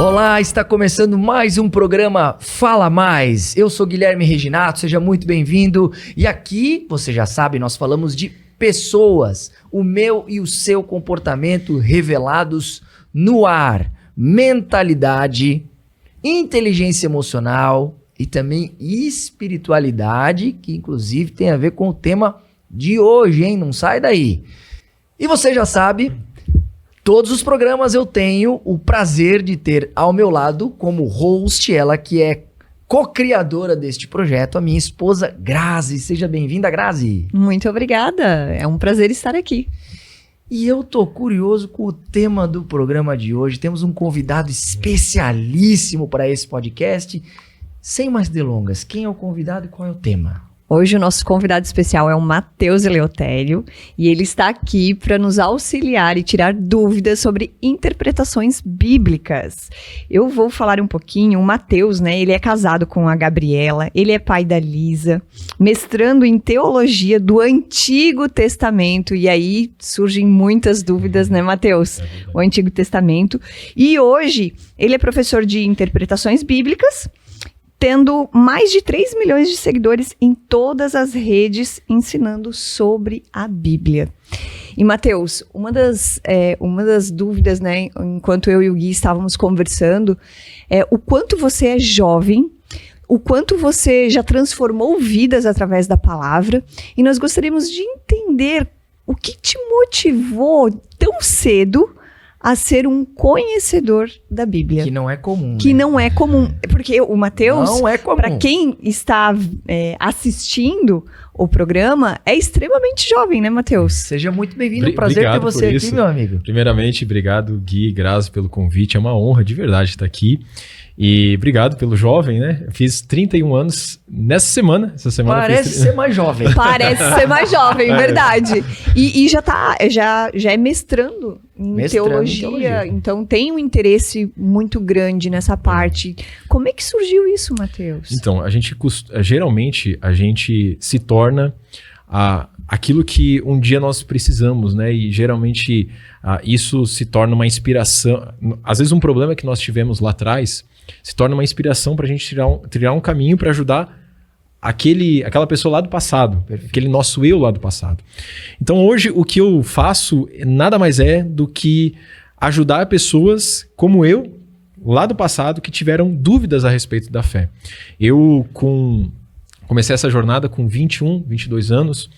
Olá, está começando mais um programa Fala Mais. Eu sou Guilherme Reginato, seja muito bem-vindo. E aqui, você já sabe, nós falamos de pessoas, o meu e o seu comportamento revelados no ar, mentalidade, inteligência emocional e também espiritualidade, que inclusive tem a ver com o tema de hoje, hein? Não sai daí. E você já sabe, todos os programas eu tenho o prazer de ter ao meu lado como host, ela que é co-criadora deste projeto, a minha esposa Grazi. Seja bem-vinda, Grazi. Muito obrigada, é um prazer estar aqui. E eu tô curioso com o tema do programa de hoje. Temos um convidado especialíssimo para esse podcast. Sem mais delongas, quem é o convidado e qual é o tema? Hoje o nosso convidado especial é o Matheus Eleutério e ele está aqui para nos auxiliar e tirar dúvidas sobre interpretações bíblicas. Eu vou falar um pouquinho, o Matheus, né, ele é casado com a Gabriela, ele é pai da Lisa, mestrando em teologia do Antigo Testamento, e aí surgem muitas dúvidas, né, Matheus? O Antigo Testamento. E hoje ele é professor de interpretações bíblicas, tendo mais de 3 milhões de seguidores em todas as redes ensinando sobre a Bíblia. E, Matheus, uma das dúvidas, né, enquanto eu e o Gui estávamos conversando, é o quanto você é jovem, o quanto você já transformou vidas através da palavra, e nós gostaríamos de entender o que te motivou tão cedo a ser um conhecedor da Bíblia. Que não é comum. Que né? não é comum. Porque o Matheus, não é comum. Para quem está assistindo o programa, é extremamente jovem, né, Matheus? Seja muito bem-vindo. Prazer ter você aqui, meu amigo. Primeiramente, obrigado, Gui e Grazi, pelo convite. É uma honra de verdade estar aqui. E obrigado pelo jovem, né? Eu fiz 31 anos nessa semana. Essa semana Parece ser mais jovem. Parece ser mais jovem, verdade. E já é mestrando em teologia, então tem um interesse muito grande nessa parte. Como é que surgiu isso, Matheus? Então, geralmente a gente se torna aquilo que um dia nós precisamos, né? E geralmente isso se torna uma inspiração. Às vezes um problema que nós tivemos lá atrás se torna uma inspiração para a gente trilhar um caminho para ajudar aquela pessoa lá do passado, aquele nosso eu lá do passado. Então hoje o que eu faço nada mais é do que ajudar pessoas como eu, lá do passado, que tiveram dúvidas a respeito da fé. Eu comecei essa jornada com 21, 22 anos,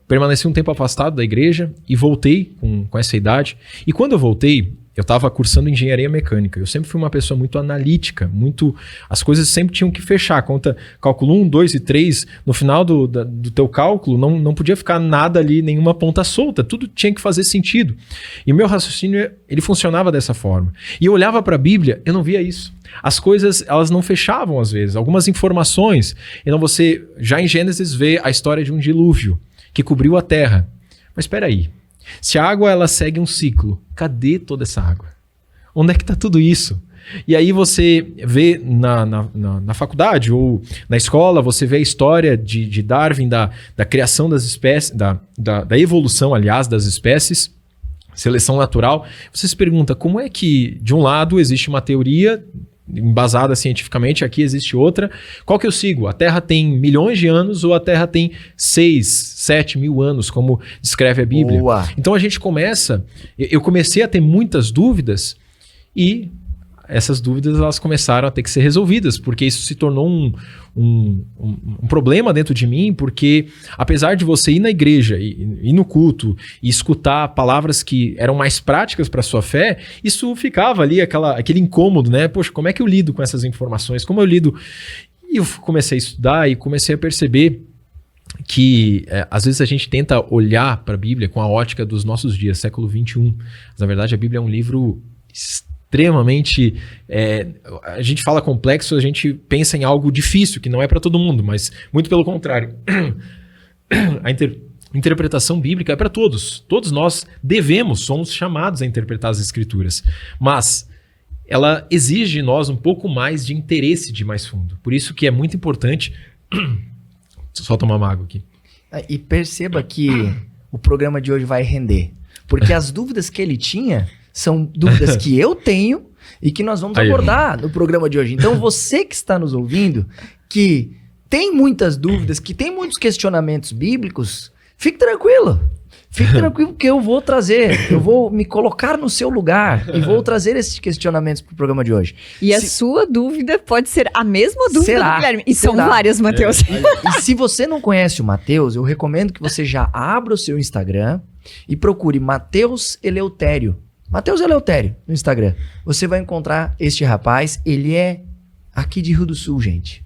permaneci um tempo afastado da igreja e voltei com essa idade. E quando eu voltei, eu estava cursando engenharia mecânica. Eu sempre fui uma pessoa muito analítica, as coisas sempre tinham que fechar. Conta cálculo 1, 2 e 3, no final do teu cálculo não podia ficar nada ali, nenhuma ponta solta, tudo tinha que fazer sentido. E o meu raciocínio, ele funcionava dessa forma. E eu olhava para a Bíblia, eu não via isso. As coisas, elas não fechavam às vezes, algumas informações. Então você, já em Gênesis, vê a história de um dilúvio que cobriu a terra. Mas espera aí. Se a água ela segue um ciclo, cadê toda essa água? Onde é que está tudo isso? E aí você vê na faculdade ou na escola, você vê a história de Darwin, da criação das espécies, da evolução, aliás, das espécies, seleção natural. Você se pergunta como é que, de um lado, existe uma teoria embasada cientificamente, aqui existe outra. Qual que eu sigo? A Terra tem milhões de anos ou a Terra tem 6, 7 mil anos, como descreve a Bíblia? Boa. Então eu comecei a ter muitas dúvidas e essas dúvidas elas começaram a ter que ser resolvidas, porque isso se tornou um problema dentro de mim, porque apesar de você ir na igreja, ir no culto e escutar palavras que eram mais práticas para a sua fé, isso ficava ali aquele incômodo, né? Poxa, como é que eu lido com essas informações? Como eu lido? E eu comecei a estudar e comecei a perceber que às vezes a gente tenta olhar para a Bíblia com a ótica dos nossos dias, século 21. Mas, na verdade, a Bíblia é um livro extremamente, a gente fala complexo, a gente pensa em algo difícil, que não é para todo mundo, mas muito pelo contrário. A interpretação bíblica é para todos. Todos nós somos chamados a interpretar as Escrituras, mas ela exige de nós um pouco mais de interesse de mais fundo. Por isso que é muito importante... Só tomar uma água aqui. E perceba que o programa de hoje vai render. Porque as dúvidas que ele tinha São dúvidas que eu tenho e que nós vamos abordar no programa de hoje. Então, você que está nos ouvindo, que tem muitas dúvidas, que tem muitos questionamentos bíblicos, fique tranquilo. Fique tranquilo que eu vou trazer, eu vou me colocar no seu lugar e vou trazer esses questionamentos para o programa de hoje. E a sua dúvida pode ser a mesma dúvida do Guilherme. E são várias, Matheus. E se você não conhece o Matheus, eu recomendo que você já abra o seu Instagram e procure Matheus Eleutério. Matheus Eleutério no Instagram. Você vai encontrar este rapaz, ele é aqui de Rio do Sul, gente.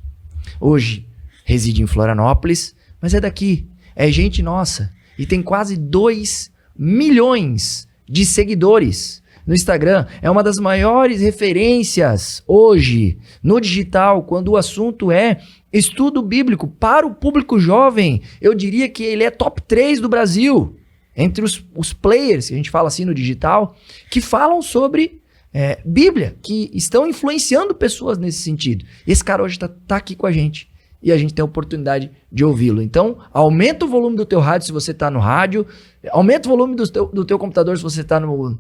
Hoje reside em Florianópolis, mas é daqui, é gente nossa. E tem quase 2 milhões de seguidores no Instagram. É uma das maiores referências hoje no digital, quando o assunto é estudo bíblico. Para o público jovem, eu diria que ele é top 3 do Brasil. Entre os players, que a gente fala assim no digital, que falam sobre Bíblia, que estão influenciando pessoas nesse sentido. Esse cara hoje tá aqui com a gente. E a gente tem a oportunidade de ouvi-lo. Então, aumenta o volume do teu rádio se você está no rádio. Aumenta o volume do teu computador se você está no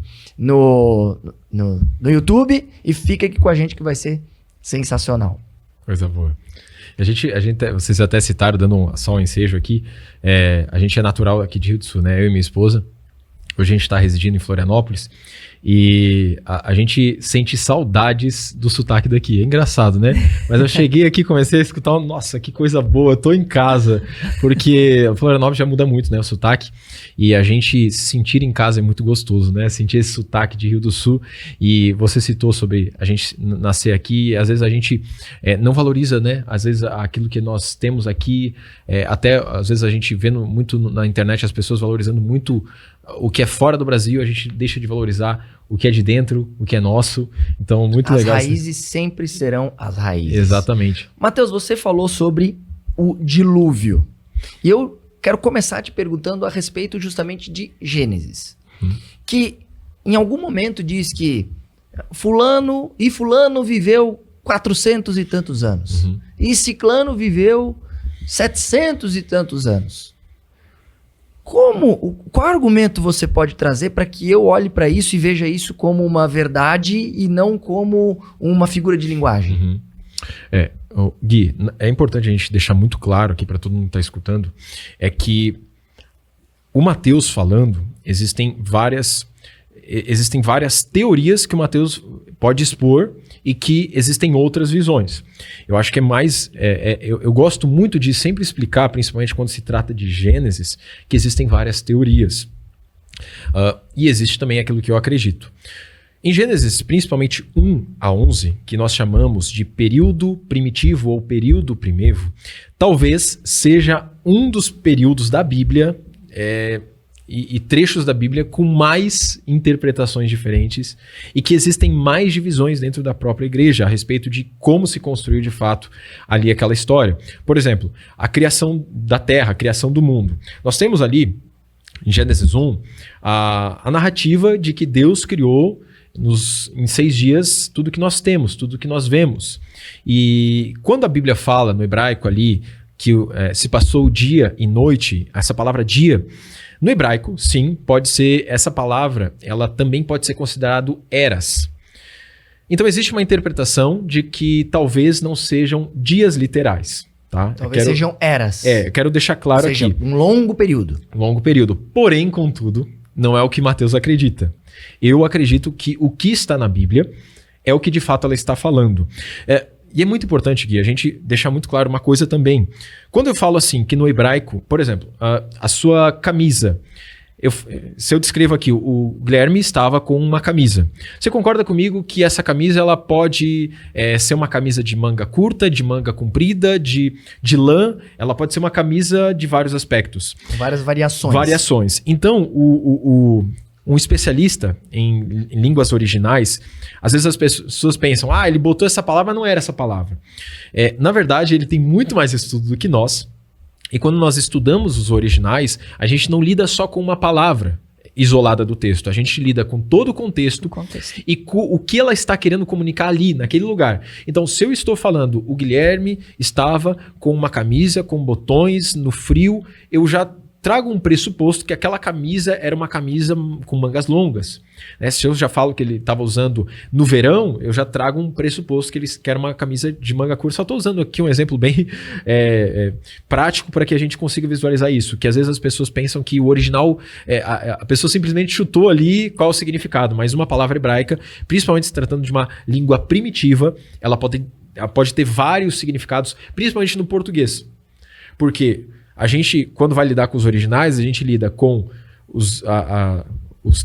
YouTube. E fica aqui com a gente que vai ser sensacional. Coisa boa. Vocês até citaram, dando só um ensejo aqui. A gente é natural aqui de Rio do Sul, né? Eu e minha esposa. Hoje a gente está residindo em Florianópolis. E a gente sente saudades do sotaque daqui. É engraçado, né? Mas eu cheguei aqui, comecei a escutar, nossa, que coisa boa, tô em casa. Porque Florianópolis já muda muito, né, o sotaque. E a gente se sentir em casa é muito gostoso, né? Sentir esse sotaque de Rio do Sul. E você citou sobre a gente nascer aqui. E às vezes a gente não valoriza, né? Às vezes aquilo que nós temos aqui. Até às vezes a gente vendo muito na internet as pessoas valorizando muito o que é fora do Brasil, a gente deixa de valorizar o que é de dentro, o que é nosso. Então, muito legal. As raízes sempre serão as raízes. Exatamente. Matheus, você falou sobre o dilúvio. E eu quero começar te perguntando a respeito justamente de Gênesis. Que em algum momento diz que fulano viveu 400 e tantos anos. E ciclano viveu 700 e tantos anos. Qual argumento você pode trazer para que eu olhe para isso e veja isso como uma verdade e não como uma figura de linguagem? Gui, é importante a gente deixar muito claro aqui para todo mundo que está escutando, é que o Matheus falando, existem várias teorias que o Matheus pode expor e que existem outras visões. Eu acho que é mais... eu gosto muito de sempre explicar, principalmente quando se trata de Gênesis, que existem várias teorias. E existe também aquilo que eu acredito. Em Gênesis, principalmente 1 a 11, que nós chamamos de período primitivo ou período primevo, talvez seja um dos períodos da Bíblia... E trechos da Bíblia com mais interpretações diferentes e que existem mais divisões dentro da própria igreja a respeito de como se construiu de fato ali aquela história. Por exemplo, a criação da terra, a criação do mundo. Nós temos ali, em Gênesis 1, a narrativa de que Deus criou em 6 dias tudo que nós temos, tudo que nós vemos. E quando a Bíblia fala no hebraico ali que se passou dia e noite, essa palavra dia... No hebraico, sim, pode ser essa palavra, ela também pode ser considerado eras. Então existe uma interpretação de que talvez não sejam dias literais. Tá? Talvez sejam eras. Eu quero deixar claro aqui. Um longo período. Um longo período. Porém, contudo, não é o que Matheus acredita. Eu acredito que o que está na Bíblia é o que de fato ela está falando. E é muito importante, Gui, a gente deixar muito claro uma coisa também. Quando eu falo assim, que no hebraico, por exemplo, a sua camisa, se eu descrevo aqui, o Guilherme estava com uma camisa. Você concorda comigo que essa camisa ela pode ser uma camisa de manga curta, de manga comprida, de lã? Ela pode ser uma camisa de vários aspectos. Várias variações. Variações. Então, um especialista em línguas originais, às vezes as pessoas pensam, ele botou essa palavra, mas não era essa palavra. Na verdade, ele tem muito mais estudo do que nós. E quando nós estudamos os originais, a gente não lida só com uma palavra isolada do texto. A gente lida com todo o contexto. E com o que ela está querendo comunicar ali, naquele lugar. Então, se eu estou falando, o Guilherme estava com uma camisa com botões no frio, eu já trago um pressuposto que aquela camisa era uma camisa com mangas longas. Né? Se eu já falo que ele estava usando no verão, eu já trago um pressuposto que ele quer uma camisa de manga curta. Só estou usando aqui um exemplo bem prático para que a gente consiga visualizar isso. Que às vezes as pessoas pensam que o original, a pessoa simplesmente chutou ali qual o significado, mas uma palavra hebraica, principalmente se tratando de uma língua primitiva, ela pode ter vários significados, principalmente no português. Porque a gente, quando vai lidar com os originais, a gente lida com os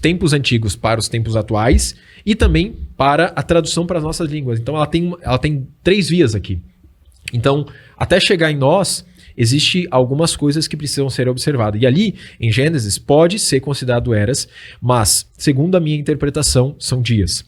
tempos antigos para os tempos atuais e também para a tradução para as nossas línguas. Então ela tem 3 vias aqui. Então, até chegar em nós, existe algumas coisas que precisam ser observadas. E ali, em Gênesis, pode ser considerado eras, mas, segundo a minha interpretação, são dias.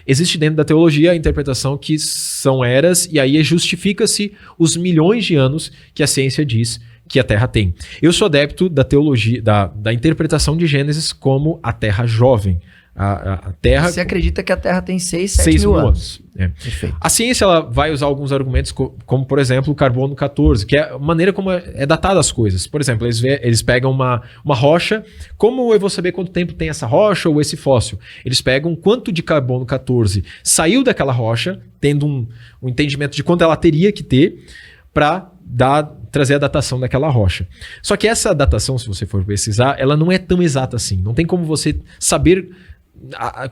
Existe dentro da teologia a interpretação que são eras, e aí justifica-se os milhões de anos que a ciência diz que a Terra tem. Eu sou adepto da teologia, da interpretação de Gênesis como a Terra jovem. A Terra... Você acredita que a Terra tem 6, 7 mil anos. Perfeito. A ciência ela vai usar alguns argumentos, como por exemplo o carbono 14, que é a maneira como é datada as coisas. Por exemplo, eles pegam uma rocha, como eu vou saber quanto tempo tem essa rocha ou esse fóssil? Eles pegam quanto de carbono 14 saiu daquela rocha, tendo um entendimento de quanto ela teria que ter para trazer a datação daquela rocha. Só que essa datação, se você for pesquisar, ela não é tão exata assim. Não tem como você saber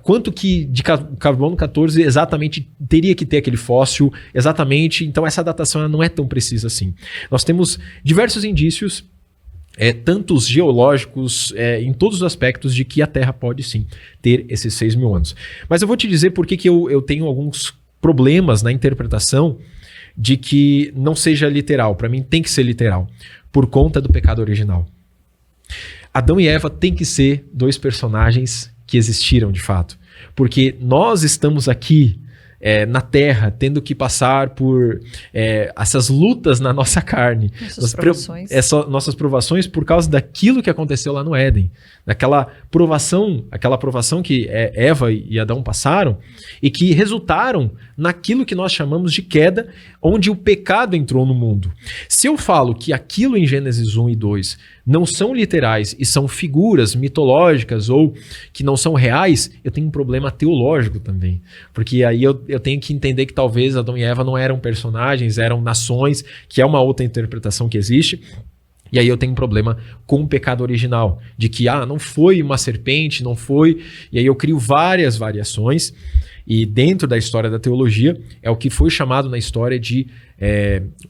quanto que de carbono 14 exatamente teria que ter aquele fóssil, exatamente. Então essa datação ela não é tão precisa assim. Nós temos diversos indícios, tantos geológicos, em todos os aspectos, de que a Terra pode sim ter esses 6 mil anos. Mas eu vou te dizer por que eu tenho alguns problemas na interpretação de que não seja literal. Para mim tem que ser literal, por conta do pecado original. Adão e Eva têm que ser 2 personagens que existiram de fato. Porque nós estamos aqui na Terra, tendo que passar por essas lutas na nossa carne. Nossas provações por causa daquilo que aconteceu lá no Éden. Aquela provação que Eva e Adão passaram e que resultaram naquilo que nós chamamos de queda, onde o pecado entrou no mundo. Se eu falo que aquilo em Gênesis 1 e 2 não são literais e são figuras mitológicas ou que não são reais, eu tenho um problema teológico também. Porque aí eu tenho que entender que talvez Adão e Eva não eram personagens, eram nações, que é uma outra interpretação que existe. E aí eu tenho um problema com o pecado original, de que não foi uma serpente, não foi... E aí eu crio várias variações, e dentro da história da teologia é o que foi chamado na história de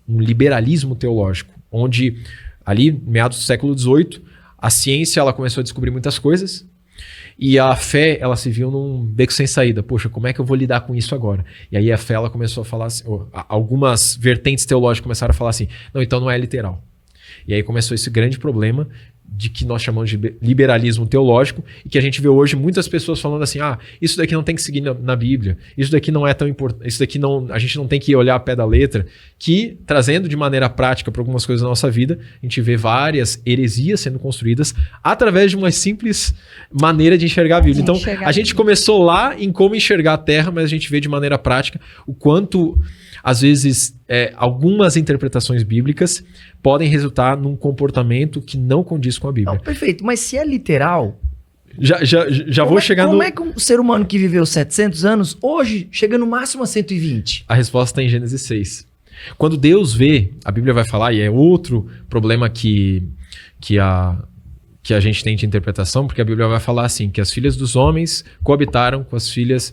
um liberalismo teológico, onde ali, meados do século XVIII, a ciência ela começou a descobrir muitas coisas, e a fé ela se viu num beco sem saída. Poxa, como é que eu vou lidar com isso agora? E aí a fé ela começou a falar assim, algumas vertentes teológicas começaram a falar assim, não, então não é literal. E aí começou esse grande problema de que nós chamamos de liberalismo teológico e que a gente vê hoje muitas pessoas falando assim, isso daqui não tem que seguir na Bíblia, isso daqui não é tão importante, isso daqui não, a gente não tem que olhar a pé da letra, que trazendo de maneira prática para algumas coisas da nossa vida, a gente vê várias heresias sendo construídas através de uma simples maneira de enxergar a Bíblia. Então, a gente começou lá em como enxergar a Terra, mas a gente vê de maneira prática o quanto, às vezes, algumas interpretações bíblicas podem resultar num comportamento que não condiz com a Bíblia. Não, perfeito, mas se é literal... Já vou chegar no... Como é que um ser humano que viveu 700 anos, hoje, chega no máximo a 120? A resposta está em Gênesis 6. Quando Deus vê, a Bíblia vai falar, e é outro problema que a gente tem de interpretação, porque a Bíblia vai falar assim, que as filhas dos homens coabitaram com as filhas...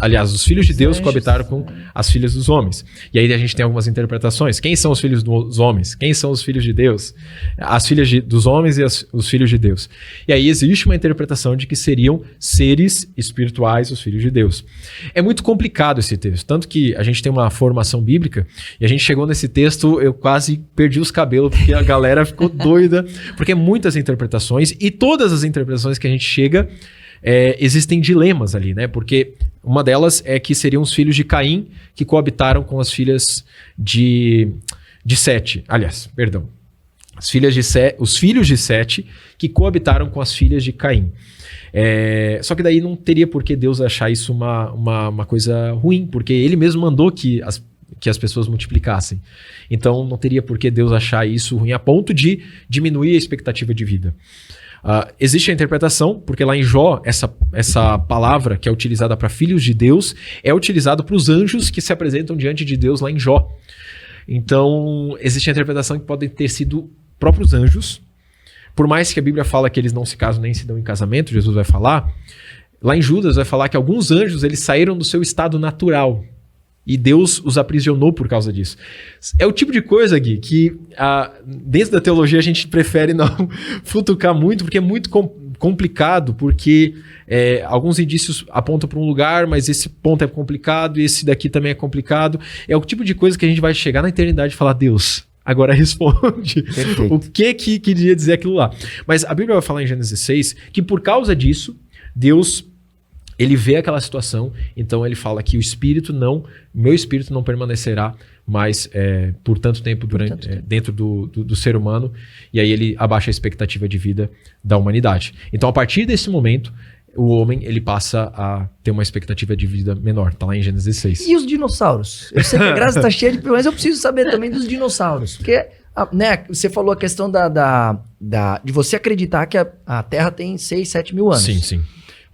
aliás, os filhos de Deus coabitaram com as filhas dos homens. E aí a gente tem algumas interpretações. Quem são os filhos dos homens? Quem são os filhos de Deus? As filhas dos homens e os filhos de Deus. E aí existe uma interpretação de que seriam seres espirituais os filhos de Deus. É muito complicado esse texto. Tanto que a gente tem uma formação bíblica e a gente chegou nesse texto, eu quase perdi os cabelos porque a galera ficou doida. Porque muitas interpretações e todas as interpretações que a gente chega... existem dilemas ali, né? Porque uma delas é que seriam os filhos de Caim que coabitaram com as filhas de Sete. Aliás, perdão. Os filhos de Sete que coabitaram com as filhas de Caim. Só que daí não teria por que Deus achar isso uma coisa ruim, porque ele mesmo mandou que que as pessoas multiplicassem. Então não teria por que Deus achar isso ruim a ponto de diminuir a expectativa de vida. Existe a interpretação, porque lá em Jó, essa palavra que é utilizada para filhos de Deus é utilizada para os anjos que se apresentam diante de Deus lá em Jó. Então, existe a interpretação que podem ter sido próprios anjos. Por mais que a Bíblia fala que eles não se casam nem se dão em casamento, Jesus vai falar, lá em Judas vai falar que alguns anjos eles saíram do seu estado natural. E Deus os aprisionou por causa disso. É o tipo de coisa, Gui, que dentro da teologia a gente prefere não futucar muito, porque é muito complicado, porque alguns indícios apontam para um lugar, mas esse ponto é complicado, e esse daqui também é complicado. É o tipo de coisa que a gente vai chegar na eternidade e falar, Deus, agora responde. Perfeito. O que queria dizer aquilo lá. Mas a Bíblia vai falar em Gênesis 6 que por causa disso, Deus... ele vê aquela situação, então ele fala que meu espírito não permanecerá mais por tanto tempo dentro do ser humano, e aí ele abaixa a expectativa de vida da humanidade. Então, a partir desse momento, o homem ele passa a ter uma expectativa de vida menor. Tá lá em Gênesis 6. E os dinossauros? Eu sei que a graça está cheia de... Mas eu preciso saber também dos dinossauros. Porque você falou a questão de você acreditar que a Terra tem 6, 7 mil anos. Sim, sim.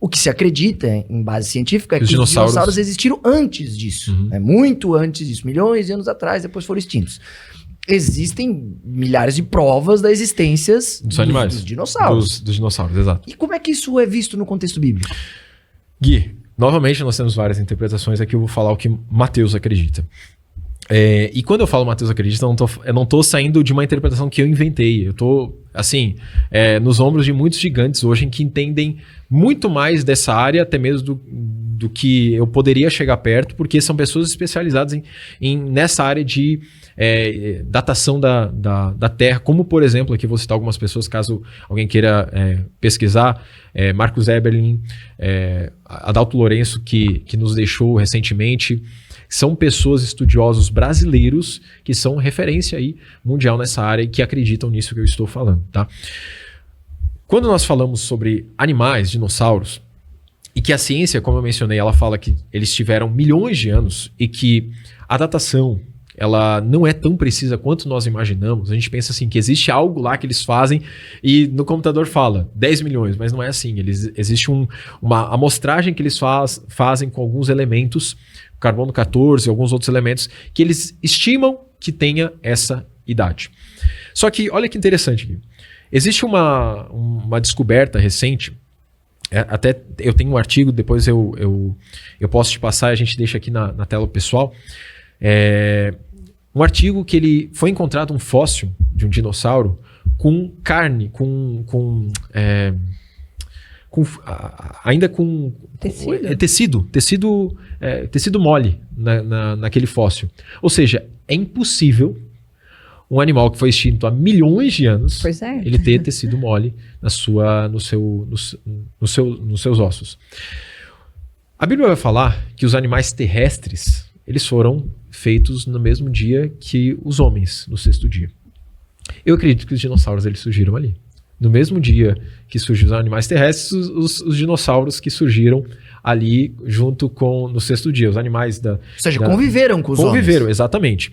O que se acredita, em base científica, é que os dinossauros existiram antes disso. Muito antes disso. Milhões de anos atrás, depois foram extintos. Existem milhares de provas da existência dos dinossauros. Dos dinossauros, exato. E como é que isso é visto no contexto bíblico? Gui, novamente nós temos várias interpretações. Aqui eu vou falar o que Mateus acredita. E quando eu falo Mateus acredita, eu não tô saindo de uma interpretação que eu inventei. Eu tô, assim, nos ombros de muitos gigantes hoje que entendem muito mais dessa área, até mesmo do que eu poderia chegar perto, porque são pessoas especializadas nessa área de datação da Terra, como, por exemplo, aqui vou citar algumas pessoas, caso alguém queira pesquisar, Marcos Eberlin, Adalto Lourenço, que nos deixou recentemente. São pessoas estudiosos brasileiros que são referência aí mundial nessa área e que acreditam nisso que eu estou falando, tá? Quando nós falamos sobre animais, dinossauros, e que a ciência, como eu mencionei, ela fala que eles tiveram milhões de anos e que a datação ela não é tão precisa quanto nós imaginamos. A gente pensa assim, que existe algo lá que eles fazem e no computador fala 10 milhões, mas não é assim. Existe uma amostragem que eles fazem com alguns elementos, carbono 14 e alguns outros elementos, que eles estimam que tenha essa idade. Só que, olha que interessante aqui. Existe uma descoberta recente, até eu tenho um artigo, depois eu posso te passar, a gente deixa aqui na tela pessoal. Um artigo que ele foi encontrado um fóssil de um dinossauro com carne, ainda com tecido mole naquele fóssil. Ou seja, é impossível um animal que foi extinto há milhões de anos ele ter tecido mole nos seus ossos. A Bíblia vai falar que os animais terrestres eles foram feitos no mesmo dia que os homens, no 6º dia. Eu acredito que os dinossauros eles surgiram ali. No mesmo dia que surgiram os animais terrestres, os dinossauros que surgiram ali junto com no 6º dia. Os animais Ou seja, conviveram com os homens. Conviveram, exatamente.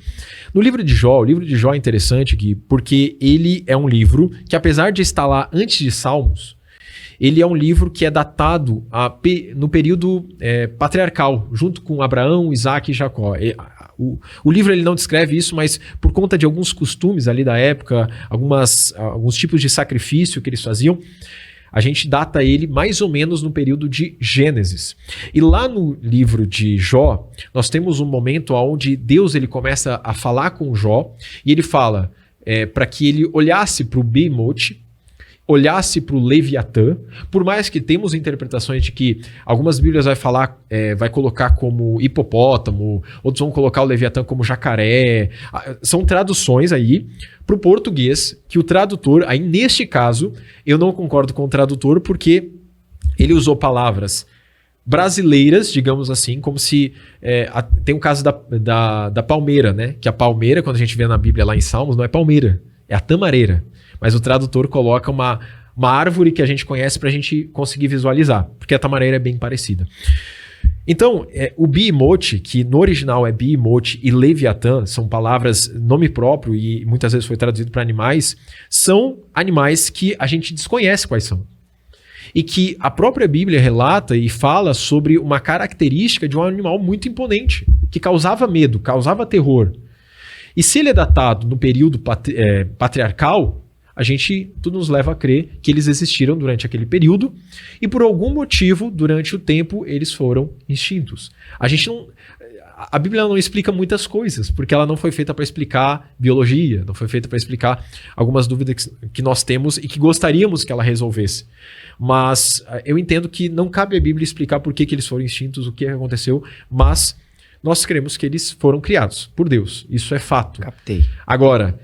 No livro de Jó, o livro de Jó é interessante, Gui, porque ele é um livro que, apesar de estar lá antes de Salmos, ele é um livro que é datado no período patriarcal, junto com Abraão, Isaac e Jacó. O livro ele não descreve isso, mas por conta de alguns costumes ali da época, alguns tipos de sacrifício que eles faziam, a gente data ele mais ou menos no período de Gênesis. E lá no livro de Jó, nós temos um momento onde Deus ele começa a falar com Jó, e ele fala para que ele olhasse para o Behemoth, olhasse para o Leviatã, por mais que temos interpretações de que algumas bíblias vai colocar como hipopótamo, outros vão colocar o Leviatã como jacaré. São traduções aí para o português, que o tradutor, aí neste caso, eu não concordo com o tradutor, porque ele usou palavras brasileiras, digamos assim, como se... tem o caso da palmeira, né? Que a palmeira, quando a gente vê na Bíblia lá em Salmos, não é palmeira, é a tamareira. Mas o tradutor coloca uma árvore que a gente conhece para a gente conseguir visualizar, porque a tamareira é bem parecida. Então, o Behemoth, que no original é Behemoth e Leviatã, são palavras, nome próprio e muitas vezes foi traduzido para animais, são animais que a gente desconhece quais são. E que a própria Bíblia relata e fala sobre uma característica de um animal muito imponente, que causava medo, causava terror. E se ele é datado no período patriarcal, tudo nos leva a crer que eles existiram durante aquele período e por algum motivo, durante o tempo, eles foram extintos. A Bíblia não explica muitas coisas, porque ela não foi feita para explicar biologia, não foi feita para explicar algumas dúvidas que nós temos e que gostaríamos que ela resolvesse. Mas eu entendo que não cabe à Bíblia explicar por que eles foram extintos, o que aconteceu, mas nós cremos que eles foram criados por Deus. Isso é fato. Captei. Agora,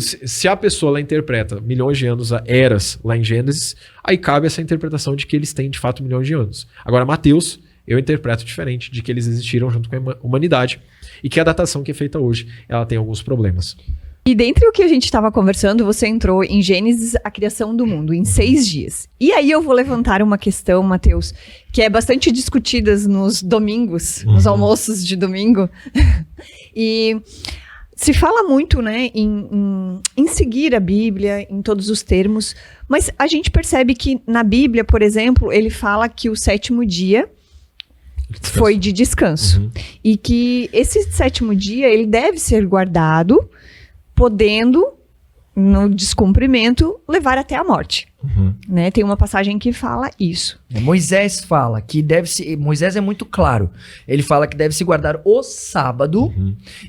se a pessoa ela interpreta milhões de anos a eras lá em Gênesis, aí cabe essa interpretação de que eles têm de fato milhões de anos. Agora, Mateus, eu interpreto diferente, de que eles existiram junto com a humanidade e que a datação que é feita hoje, ela tem alguns problemas. E dentre o que a gente estava conversando, você entrou em Gênesis, a criação do mundo, em 6 dias. E aí eu vou levantar uma questão, Mateus, que é bastante discutida nos domingos, nos almoços de domingo. E se fala muito, né, em seguir a Bíblia, em todos os termos, mas a gente percebe que na Bíblia, por exemplo, ele fala que o 7º dia foi de descanso. E que esse 7º dia, ele deve ser guardado, podendo, no descumprimento, levar até a morte. Né? Tem uma passagem que fala isso. Moisés fala que Moisés é muito claro. Ele fala que deve se guardar o sábado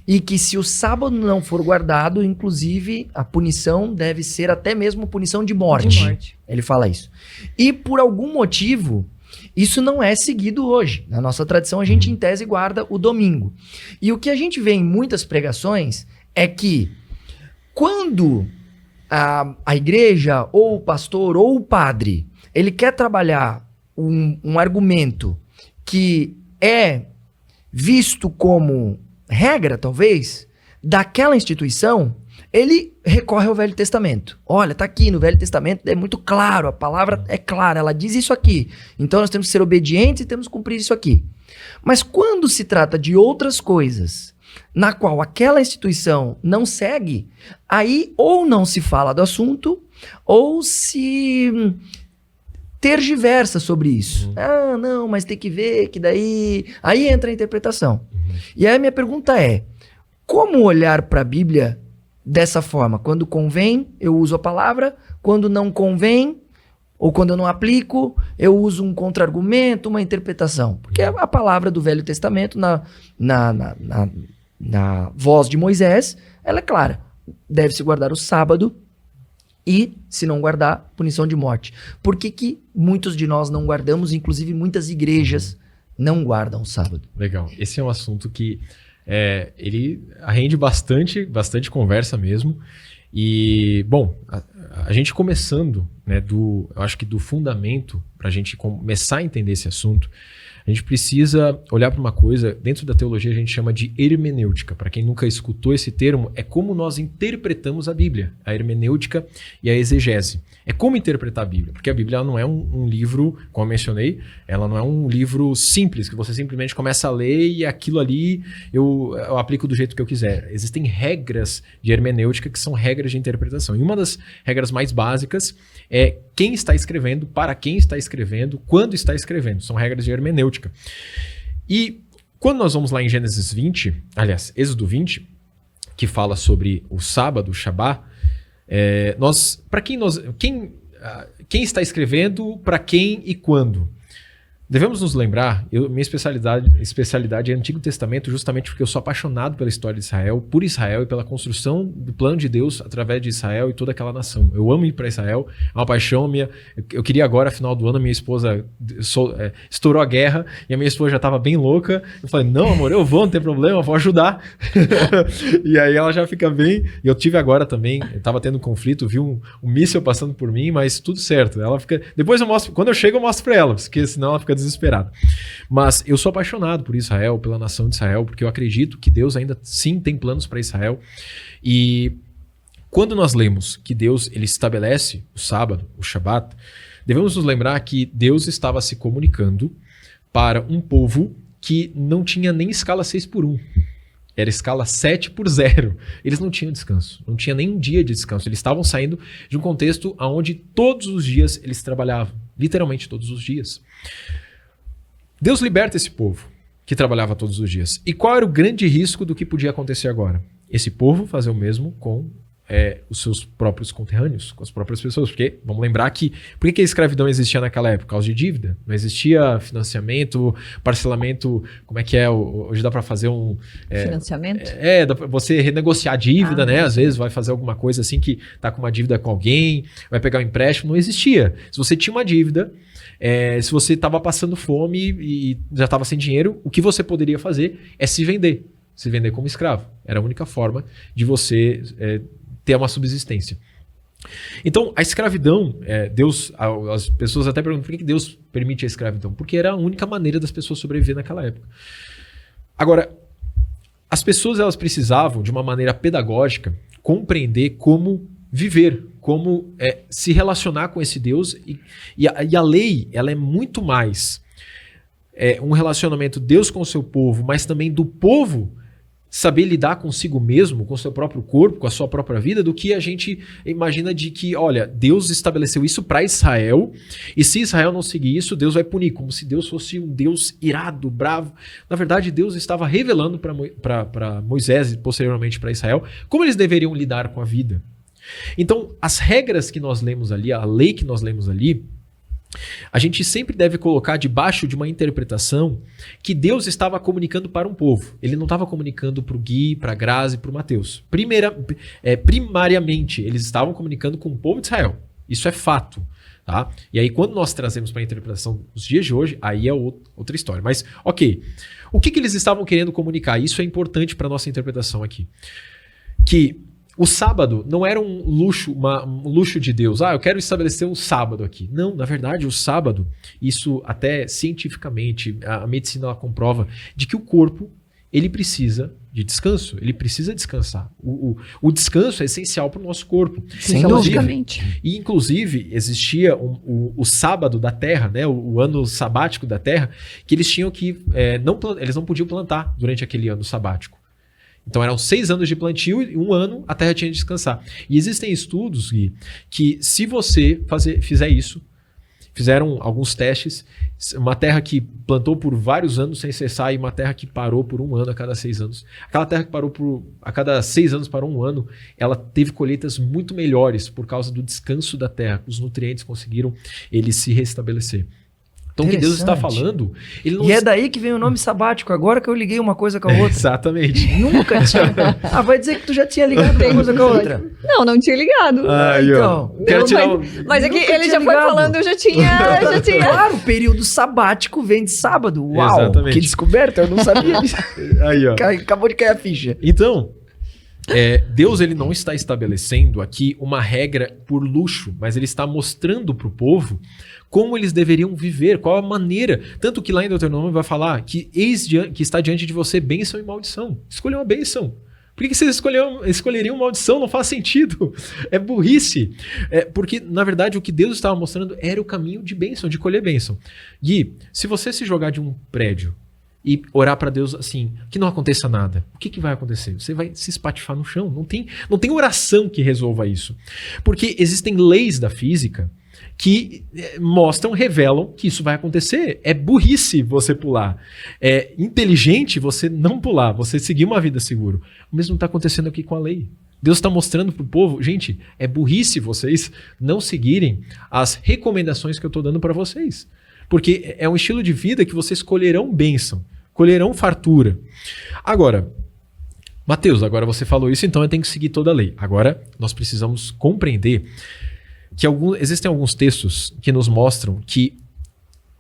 e que se o sábado não for guardado, inclusive, a punição deve ser até mesmo punição de morte. Ele fala isso. E por algum motivo, isso não é seguido hoje. Na nossa tradição, a gente, em tese, guarda o domingo. E o que a gente vê em muitas pregações é que quando a igreja, ou o pastor, ou o padre, ele quer trabalhar um argumento que é visto como regra, talvez, daquela instituição, ele recorre ao Velho Testamento. Olha, tá aqui no Velho Testamento, é muito claro, a palavra é clara, ela diz isso aqui. Então nós temos que ser obedientes e temos que cumprir isso aqui. Mas quando se trata de outras coisas, na qual aquela instituição não segue, aí ou não se fala do assunto, ou se tergiversa sobre isso. Ah, não, mas tem que ver que daí... Aí entra a interpretação. E aí a minha pergunta é, como olhar para a Bíblia dessa forma? Quando convém, eu uso a palavra, quando não convém, ou quando eu não aplico, eu uso um contra-argumento, uma interpretação. Porque a palavra do Velho Testamento, na voz de Moisés, ela é clara. Deve-se guardar o sábado e, se não guardar, punição de morte. Por que muitos de nós não guardamos, inclusive muitas igrejas não guardam o sábado? Legal. Esse é um assunto que ele rende bastante conversa mesmo. E, bom, a gente começando, né, eu acho que do fundamento, para a gente começar a entender esse assunto, a gente precisa olhar para uma coisa, dentro da teologia a gente chama de hermenêutica. Para quem nunca escutou esse termo, é como nós interpretamos a Bíblia, a hermenêutica e a exegese. É como interpretar a Bíblia, porque a Bíblia ela não é um livro, como eu mencionei, ela não é um livro simples, que você simplesmente começa a ler e aquilo ali eu aplico do jeito que eu quiser. Existem regras de hermenêutica que são regras de interpretação. E uma das regras mais básicas é quem está escrevendo, para quem está escrevendo, quando está escrevendo. São regras de hermenêutica. E quando nós vamos lá em Gênesis 20, aliás, Êxodo 20, que fala sobre o sábado, o Shabá, quem está escrevendo, para quem e quando? Devemos nos lembrar, minha especialidade é Antigo Testamento, justamente porque eu sou apaixonado pela história de Israel, por Israel e pela construção do plano de Deus através de Israel e toda aquela nação. Eu amo ir para Israel, é uma paixão minha. Eu queria agora, final do ano, a minha esposa estourou a guerra e a minha esposa já estava bem louca. Eu falei, não, amor, eu vou, não tem problema, eu vou ajudar. E aí ela já fica bem. E eu tive agora também, eu estava tendo um conflito, vi um míssil passando por mim, mas tudo certo. Ela fica. Depois eu mostro, quando eu chego, eu mostro para ela, porque senão ela fica desesperado. Mas eu sou apaixonado por Israel, pela nação de Israel, porque eu acredito que Deus ainda sim tem planos para Israel. E quando nós lemos que Deus ele estabelece o sábado, o Shabat, devemos nos lembrar que Deus estava se comunicando para um povo que não tinha nem escala 6x1. Era escala 7x0. Eles não tinham descanso. Não tinha nem um dia de descanso. Eles estavam saindo de um contexto onde todos os dias eles trabalhavam. Literalmente todos os dias. Deus liberta esse povo que trabalhava todos os dias. E qual era o grande risco do que podia acontecer agora? Esse povo fazer o mesmo com os seus próprios conterrâneos, com as próprias pessoas. Porque, vamos lembrar que... Por que a escravidão existia naquela época? Por causa de dívida. Não existia financiamento, parcelamento... Como é que é? Hoje dá para fazer um... Financiamento? Dá pra você renegociar a dívida, né? Às vezes vai fazer alguma coisa assim que tá com uma dívida com alguém, vai pegar um empréstimo. Não existia. Se você tinha uma dívida, se você estava passando fome e já estava sem dinheiro, o que você poderia fazer é se vender. Se vender como escravo. Era a única forma de você... ter uma subsistência. Então, a escravidão, Deus, as pessoas até perguntam por que Deus permite a escravidão? Porque era a única maneira das pessoas sobreviver naquela época. Agora, as pessoas elas precisavam, de uma maneira pedagógica, compreender como viver, como se relacionar com esse Deus. E a lei, ela é muito mais um relacionamento Deus com o seu povo, mas também do povo saber lidar consigo mesmo, com o seu próprio corpo, com a sua própria vida, do que a gente imagina de que, olha, Deus estabeleceu isso para Israel, e se Israel não seguir isso, Deus vai punir, como se Deus fosse um Deus irado, bravo. Na verdade, Deus estava revelando para Moisés e posteriormente para Israel como eles deveriam lidar com a vida. Então, as regras que nós lemos ali, a lei que nós lemos ali, a gente sempre deve colocar debaixo de uma interpretação que Deus estava comunicando para um povo. Ele não estava comunicando para o Gui, para a Grazi, para o Mateus. Primariamente, eles estavam comunicando com o povo de Israel. Isso é fato. Tá? E aí, quando nós trazemos para a interpretação dos dias de hoje, aí é outra história. Mas, ok. O que eles estavam querendo comunicar? Isso é importante para a nossa interpretação aqui. Que o sábado não era um luxo de Deus. Eu quero estabelecer um sábado aqui. Não, na verdade, o sábado, isso até cientificamente, a medicina ela comprova de que o corpo, ele precisa de descanso. Ele precisa descansar. O descanso é essencial para o nosso corpo. Sim, logicamente. E, inclusive, existia o sábado da terra, né, o ano sabático da terra, que eles tinham que... eles não podiam plantar durante aquele ano sabático. Então eram 6 anos de plantio e 1 ano a terra tinha de descansar. E existem estudos, Gui, que se você fizer isso, fizeram alguns testes, uma terra que plantou por vários anos sem cessar e uma terra que parou por 1 ano a cada 6 anos. Aquela terra que parou a cada 6 anos para 1 ano, ela teve colheitas muito melhores por causa do descanso da terra. Os nutrientes conseguiram ele se restabelecer. Então o que Deus está falando... Ele não... E é daí que vem o nome sabático, agora que eu liguei uma coisa com a outra. Exatamente. Nunca tinha... vai dizer que tu já tinha ligado uma coisa com a outra. Não tinha ligado. Então... Mas é que ele já foi falando, eu já tinha... Claro, o período sabático vem de sábado. Uau, exatamente. Que descoberta, eu não sabia disso. Aí, ó. Acabou de cair a ficha. Então... Deus ele não está estabelecendo aqui uma regra por luxo, mas ele está mostrando para o povo como eles deveriam viver, qual a maneira. Tanto que lá em Deuteronômio vai falar que eis que está diante de você bênção e maldição. Escolha uma bênção. Por que vocês escolheriam maldição? Não faz sentido. É burrice. Porque, na verdade, o que Deus estava mostrando era o caminho de bênção, de colher bênção. Gui, se você se jogar de um prédio e orar para Deus assim, que não aconteça nada, o que vai acontecer? Você vai se espatifar no chão. Não tem oração que resolva isso. Porque existem leis da física que revelam que isso vai acontecer. É burrice você pular. É inteligente você não pular, você seguir uma vida segura. O mesmo está acontecendo aqui com a lei. Deus está mostrando para o povo, gente, é burrice vocês não seguirem as recomendações que eu estou dando para vocês. Porque é um estilo de vida que vocês colherão bênção, colherão fartura. Agora, Mateus, agora você falou isso, então eu tenho que seguir toda a lei. Agora, nós precisamos compreender que existem alguns textos que nos mostram que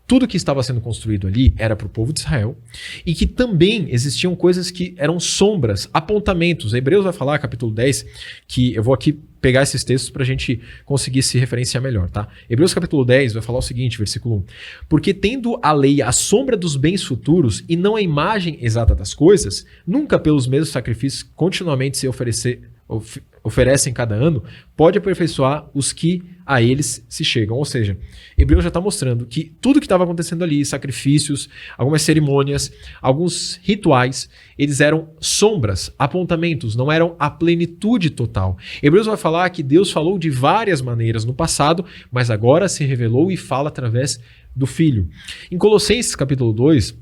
tudo que estava sendo construído ali era para o povo de Israel e que também existiam coisas que eram sombras, apontamentos. Hebreus vai falar, capítulo 10, que eu vou aqui pegar esses textos para a gente conseguir se referenciar melhor, tá? Hebreus capítulo 10 vai falar o seguinte, versículo 1. Porque tendo a lei a sombra dos bens futuros e não a imagem exata das coisas, nunca pelos mesmos sacrifícios continuamente se oferecem cada ano, pode aperfeiçoar os que a eles se chegam. Ou seja, Hebreus já está mostrando que tudo que estava acontecendo ali, sacrifícios, algumas cerimônias, alguns rituais, eles eram sombras, apontamentos, não eram a plenitude total. Hebreus vai falar que Deus falou de várias maneiras no passado, mas agora se revelou e fala através do Filho. Em Colossenses capítulo 2,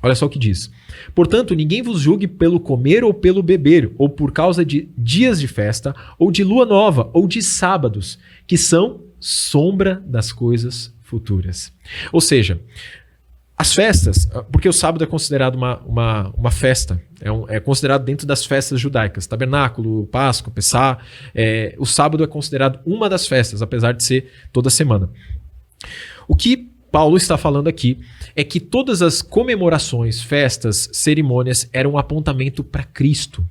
olha só o que diz. Portanto, ninguém vos julgue pelo comer ou pelo beber, ou por causa de dias de festa, ou de lua nova, ou de sábados, que são sombra das coisas futuras. Ou seja, as festas, porque o sábado é considerado uma festa, é considerado dentro das festas judaicas, tabernáculo, Páscoa, Pessá, o sábado é considerado uma das festas, apesar de ser toda semana. O que Paulo está falando aqui é que todas as comemorações, festas, cerimônias eram um apontamento para Cristo.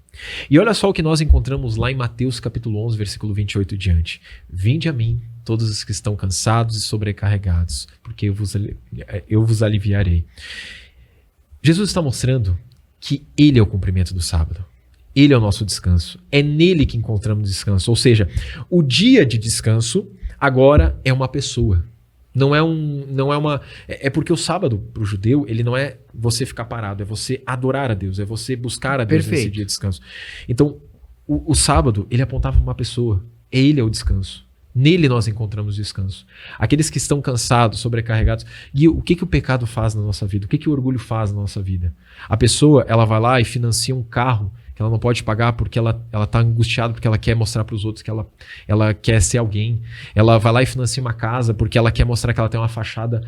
E olha só o que nós encontramos lá em Mateus capítulo 11, versículo 28 e diante. Vinde a mim, todos os que estão cansados e sobrecarregados, porque eu vos aliviarei. Jesus está mostrando que Ele é o cumprimento do sábado. Ele é o nosso descanso. É nele que encontramos descanso. Ou seja, o dia de descanso agora é uma pessoa. Não é uma... É porque o sábado, para o judeu, ele não é você ficar parado, é você adorar a Deus, é você buscar a Deus nesse dia de descanso. Então, o sábado, ele apontava uma pessoa. Ele é o descanso. Nele nós encontramos descanso. Aqueles que estão cansados, sobrecarregados. E o que o pecado faz na nossa vida? O que o orgulho faz na nossa vida? A pessoa, ela vai lá e financia um carro que ela não pode pagar porque ela está angustiada, porque ela quer mostrar para os outros que ela quer ser alguém. Ela vai lá e financia uma casa porque ela quer mostrar que ela tem uma fachada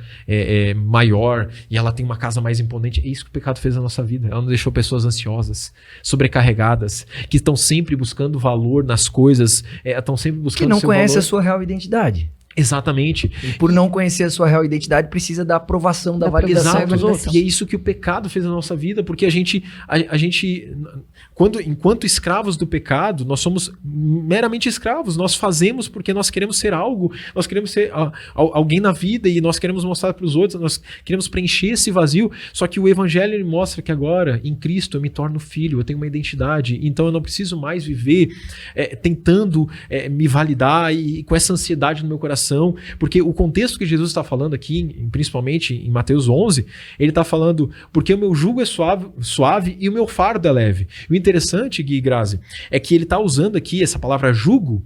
maior e ela tem uma casa mais imponente. É isso que o pecado fez na nossa vida. Ela não deixou pessoas ansiosas, sobrecarregadas, que estão sempre buscando valor nas coisas, estão sempre buscando que não seu conhece valor. a sua real identidade. Exatamente. E por não conhecer a sua real identidade, precisa da aprovação, da validação Exato. dos outros. E é isso que o pecado fez na nossa vida, porque a gente enquanto escravos do pecado, nós somos meramente escravos. Nós fazemos porque nós queremos ser algo, nós queremos ser alguém na vida e nós queremos mostrar para os outros, nós queremos preencher esse vazio. Só que o Evangelho ele mostra que agora, em Cristo, eu me torno filho, eu tenho uma identidade, então eu não preciso mais viver tentando me validar e com essa ansiedade no meu coração. Porque o contexto que Jesus está falando aqui, principalmente em Mateus 11, ele está falando porque o meu jugo é suave e o meu fardo é leve. O interessante, Gui e Grazi, é que ele está usando aqui essa palavra jugo,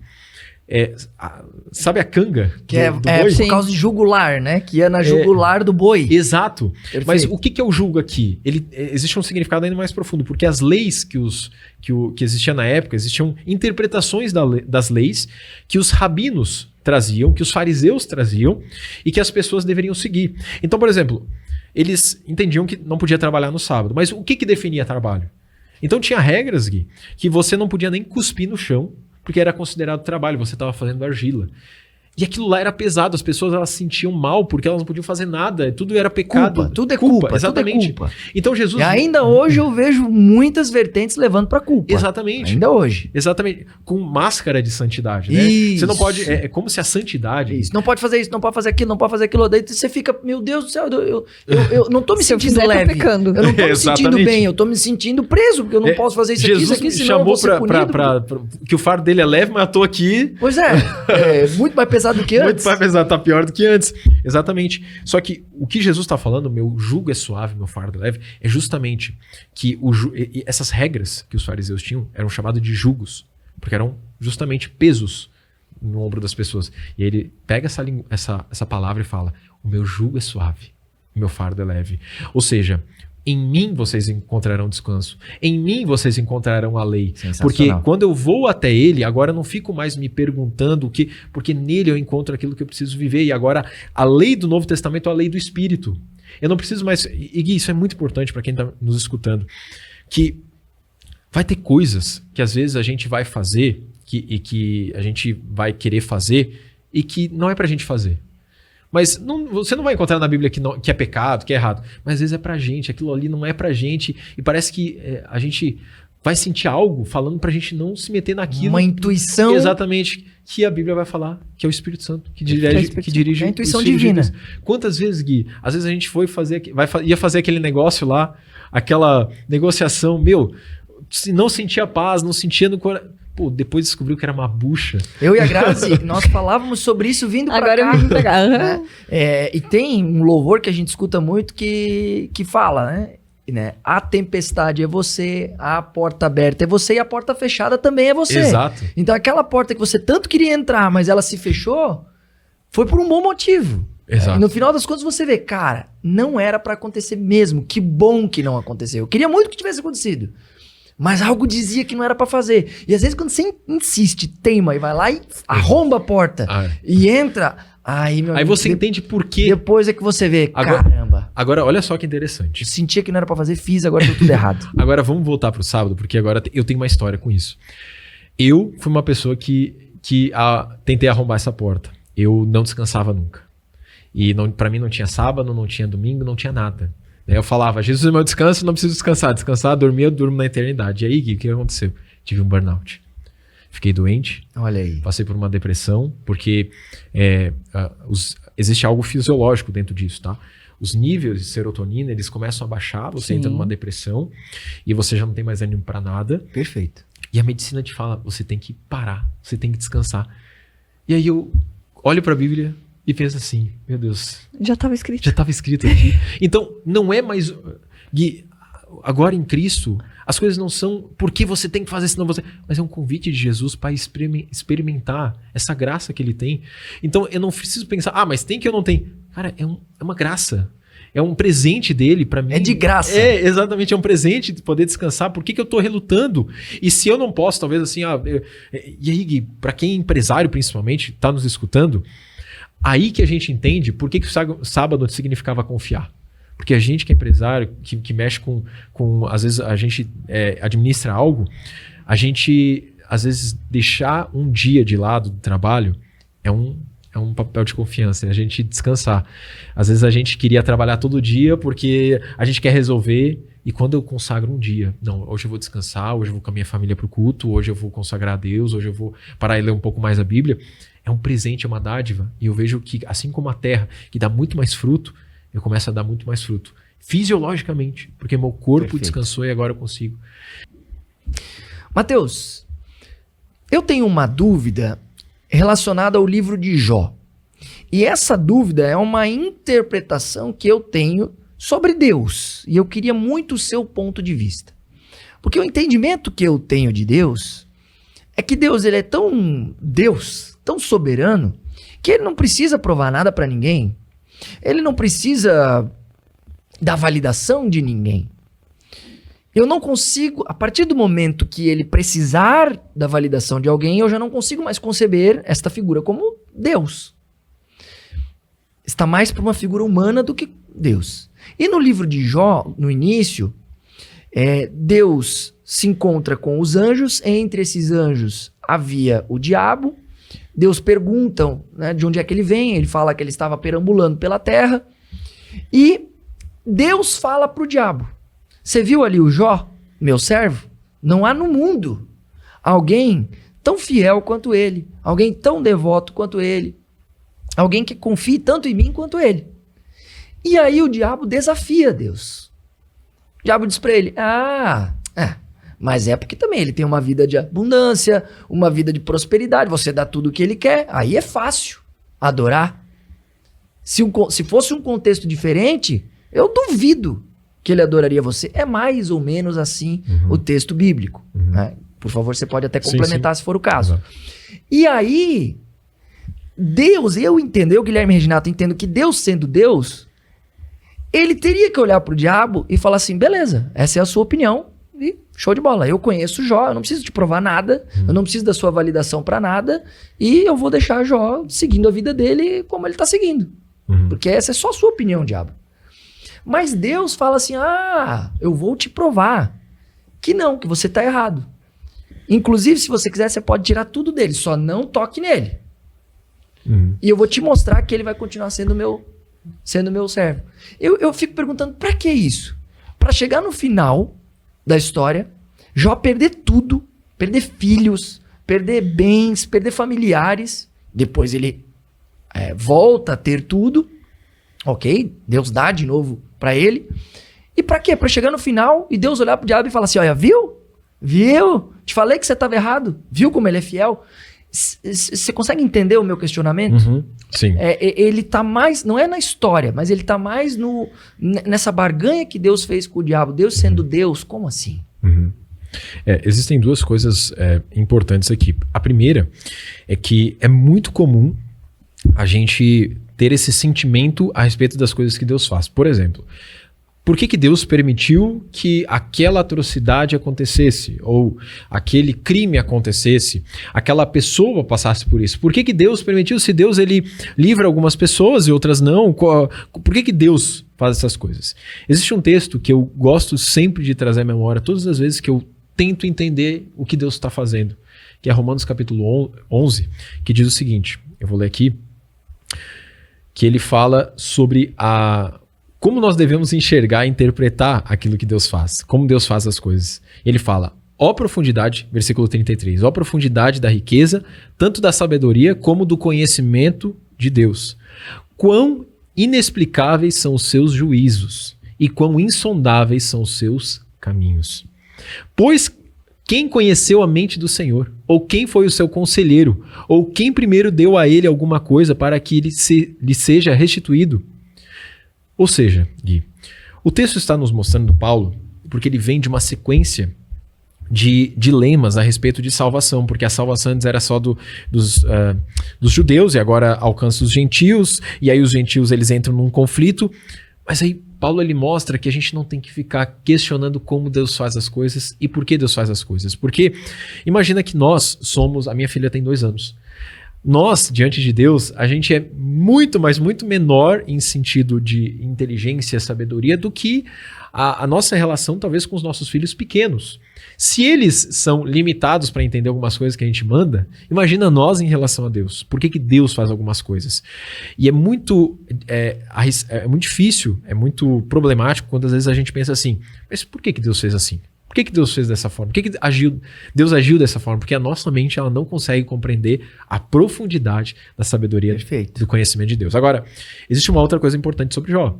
sabe a canga que é do boi? Por causa de jugular, né? Que é na jugular do boi. Exato. Perfeito. Mas o que é o jugo aqui? Existe um significado ainda mais profundo, porque as leis que existiam na época, existiam interpretações das leis que os rabinos traziam, que os fariseus traziam e que as pessoas deveriam seguir. Então, por exemplo, eles entendiam que não podia trabalhar no sábado, mas o que definia trabalho? Então tinha regras, Gui, que você não podia nem cuspir no chão, porque era considerado trabalho, você estava fazendo argila. E aquilo lá era pesado, as pessoas elas se sentiam mal porque elas não podiam fazer nada, tudo era pecado. Culpa, tudo é culpa, exatamente. Tudo é culpa. Então Jesus... E ainda hoje eu vejo muitas vertentes levando pra culpa. Exatamente. Ainda hoje. Exatamente. Com máscara de santidade, né? Isso. Você não pode... É como se a santidade... Isso. Não pode fazer isso, não pode fazer aquilo, não pode fazer aquilo. Daí você fica, meu Deus do céu, eu não tô me Se eu sentindo fizer, tô leve. pecando. Eu não tô me sentindo Exatamente. bem, eu tô me sentindo preso, porque eu não posso fazer isso aqui, Jesus senão chamou eu vou ser punido. que o fardo dele é leve, mas eu tô aqui... Pois é muito mais pesado do que antes. Muito mais pesado, tá pior do que antes. Exatamente. Só que o que Jesus está falando, meu jugo é suave, meu fardo é leve, é justamente que essas regras que os fariseus tinham eram chamadas de jugos, porque eram justamente pesos no ombro das pessoas. E aí ele pega essa palavra e fala, o meu jugo é suave, o meu fardo é leve. Ou seja, em mim vocês encontrarão descanso. Em mim vocês encontrarão a lei. Porque quando eu vou até ele, agora eu não fico mais me perguntando o que, porque nele eu encontro aquilo que eu preciso viver. E agora a lei do Novo Testamento é a lei do Espírito. Eu não preciso mais... E Gui, isso é muito importante para quem está nos escutando. Que vai ter coisas que às vezes a gente vai fazer e que a gente vai querer fazer e que não é pra gente fazer. Mas você não vai encontrar na Bíblia que é pecado, que é errado. Mas às vezes é pra gente, aquilo ali não é pra gente. E parece que a gente vai sentir algo falando pra gente não se meter naquilo. Uma intuição. Exatamente. Que a Bíblia vai falar, que é o Espírito Santo, que dirige é a intuição os filhos de divina. Deus. Quantas vezes, Gui, às vezes a gente ia fazer aquele negócio lá, aquela negociação, não sentia paz, não sentia no coração. Pô, depois descobriu que era uma bucha. Eu e a Grazi, nós falávamos sobre isso vindo pra Agora cá. eu vim pra cá. Né? E tem um louvor que a gente escuta muito que fala, né? A tempestade é você, a porta aberta é você e a porta fechada também é você. Exato. Então aquela porta que você tanto queria entrar, mas ela se fechou, foi por um bom motivo. Exato. E no final das contas você vê, cara, não era pra acontecer mesmo. Que bom que não aconteceu. Eu queria muito que tivesse acontecido. Mas algo dizia que não era pra fazer. E às vezes quando você insiste, teima e vai lá e arromba a porta e entra, aí meu Aí amigo, você entende por quê. depois é que você vê, Agora- caramba, Agora, olha só que interessante. eu sentia que não era pra fazer, fiz, agora deu tudo errado. Agora vamos voltar pro sábado, porque agora eu tenho uma história com isso. Eu fui uma pessoa que tentei arrombar essa porta. Eu não descansava nunca. E para mim não tinha sábado, não tinha domingo, não tinha nada. Eu falava, Jesus é meu descanso, não preciso descansar. Descansar, dormir, eu durmo na eternidade. E aí, Gui, o que aconteceu? Tive um burnout. Fiquei doente, Olha aí. passei por uma depressão, porque existe algo fisiológico dentro disso, tá? Os níveis de serotonina, eles começam a baixar, você Sim. entra numa depressão e você já não tem mais ânimo pra nada. Perfeito. E a medicina te fala, você tem que parar, você tem que descansar. E aí eu olho pra Bíblia e penso assim, meu Deus, Já estava escrito. já estava escrito aqui. Então, não é mais... Gui, agora em Cristo, as coisas não são porque você tem que fazer, senão você... Mas é um convite de Jesus para experimentar essa graça que ele tem. Então, eu não preciso pensar, mas tem que eu não tenho. Cara, é uma graça. É um presente dele para mim. É de graça. É, exatamente, é um presente de poder descansar. Por que eu tô relutando? E se eu não posso, talvez assim... E aí, Gui, para quem é empresário principalmente, tá nos escutando... Aí que a gente entende por que o sábado significava confiar. Porque a gente que é empresário, que mexe com às vezes a gente administra algo, a gente, às vezes, deixar um dia de lado do trabalho é um papel de confiança, a gente descansar. Às vezes a gente queria trabalhar todo dia porque a gente quer resolver, e quando eu consagro um dia, não, hoje eu vou descansar, hoje eu vou com a minha família pro culto, hoje eu vou consagrar a Deus, hoje eu vou parar e ler um pouco mais a Bíblia, é um presente, é uma dádiva. E eu vejo que, assim como a terra, que dá muito mais fruto, eu começo a dar muito mais fruto. Fisiologicamente, porque meu corpo Perfeito. descansou e agora eu consigo. Mateus, eu tenho uma dúvida relacionada ao livro de Jó. E essa dúvida é uma interpretação que eu tenho sobre Deus. E eu queria muito o seu ponto de vista. Porque o entendimento que eu tenho de Deus é que Deus, ele é tão soberano, que ele não precisa provar nada para ninguém. Ele não precisa da validação de ninguém. Eu não consigo, a partir do momento que ele precisar da validação de alguém, eu já não consigo mais conceber esta figura como Deus. Está mais para uma figura humana do que Deus. E no livro de Jó, no início, Deus se encontra com os anjos, entre esses anjos havia o diabo. Deus pergunta, né, de onde é que ele vem, ele fala que ele estava perambulando pela terra, e Deus fala para o diabo, você viu ali o Jó, meu servo? Não há no mundo alguém tão fiel quanto ele, alguém tão devoto quanto ele, alguém que confie tanto em mim quanto ele. E aí o diabo desafia Deus. O diabo diz para ele, mas é porque também ele tem uma vida de abundância, uma vida de prosperidade, você dá tudo o que ele quer, aí é fácil adorar. Se fosse um contexto diferente, eu duvido que ele adoraria você. É mais ou menos assim o texto bíblico. Né? Por favor, você pode até complementar se for o caso. Exato. E aí, Deus, eu Guilherme Reginato, entendo que Deus sendo Deus, ele teria que olhar para o diabo e falar assim, beleza, essa é a sua opinião, e show de bola, eu conheço Jó, eu não preciso te provar nada, eu não preciso da sua validação para nada, e eu vou deixar Jó seguindo a vida dele como ele está seguindo. Porque essa é só a sua opinião, diabo. Mas Deus fala assim, eu vou te provar que não, que você está errado. Inclusive, se você quiser, você pode tirar tudo dele, só não toque nele. E eu vou te mostrar que ele vai continuar sendo meu servo. Eu fico perguntando, pra que isso? Pra chegar no final da história, Jó perder tudo, perder filhos, perder bens, perder familiares, depois ele volta a ter tudo, ok? Deus dá de novo pra ele. E pra quê? Pra chegar no final e Deus olhar pro diabo e falar assim, olha, viu? Viu? Te falei que você estava errado. Viu como ele é fiel? Você consegue entender o meu questionamento? Uhum. Sim. Ele tá mais, não é na história, mas ele tá mais nessa barganha que Deus fez com o diabo. Deus sendo Deus, como assim? Uhum. Existem duas coisas importantes aqui. A primeira é que é muito comum a gente ter esse sentimento a respeito das coisas que Deus faz. Por exemplo, por que Deus permitiu que aquela atrocidade acontecesse? Ou aquele crime acontecesse? Aquela pessoa passasse por isso? Por que Deus permitiu? Se Deus ele livra algumas pessoas e outras não, por que Deus faz essas coisas? Existe um texto que eu gosto sempre de trazer à memória todas as vezes que eu tento entender o que Deus está fazendo, que é Romanos capítulo 11, que diz o seguinte, eu vou ler aqui, que ele fala sobre como nós devemos enxergar e interpretar aquilo que Deus faz, como Deus faz as coisas. Ele fala, ó profundidade, versículo 33, ó profundidade da riqueza, tanto da sabedoria como do conhecimento de Deus. Quão inexplicáveis são os seus juízos e quão insondáveis são os seus caminhos. Pois quem conheceu a mente do Senhor? Ou quem foi o seu conselheiro? Ou quem primeiro deu a ele alguma coisa para que lhe seja restituído? Ou seja, Gui, o texto está nos mostrando Paulo porque ele vem de uma sequência de dilemas a respeito de salvação, porque a salvação antes era só dos judeus e agora alcança os gentios, e aí os gentios eles entram num conflito, mas aí Paulo ele mostra que a gente não tem que ficar questionando como Deus faz as coisas e por que Deus faz as coisas, porque imagina que nós somos, a minha filha tem 2 anos, nós, diante de Deus, a gente é muito, mas muito menor em sentido de inteligência e sabedoria do que a nossa relação, talvez, com os nossos filhos pequenos. Se eles são limitados para entender algumas coisas que a gente manda, imagina nós em relação a Deus. Por que Deus faz algumas coisas? E é muito difícil, é muito problemático quando às vezes a gente pensa assim, mas por que Deus fez assim? Por que Deus fez dessa forma? Por que Deus agiu dessa forma? Porque a nossa mente ela não consegue compreender a profundidade da sabedoria do conhecimento de Deus. Agora, existe uma outra coisa importante sobre Jó.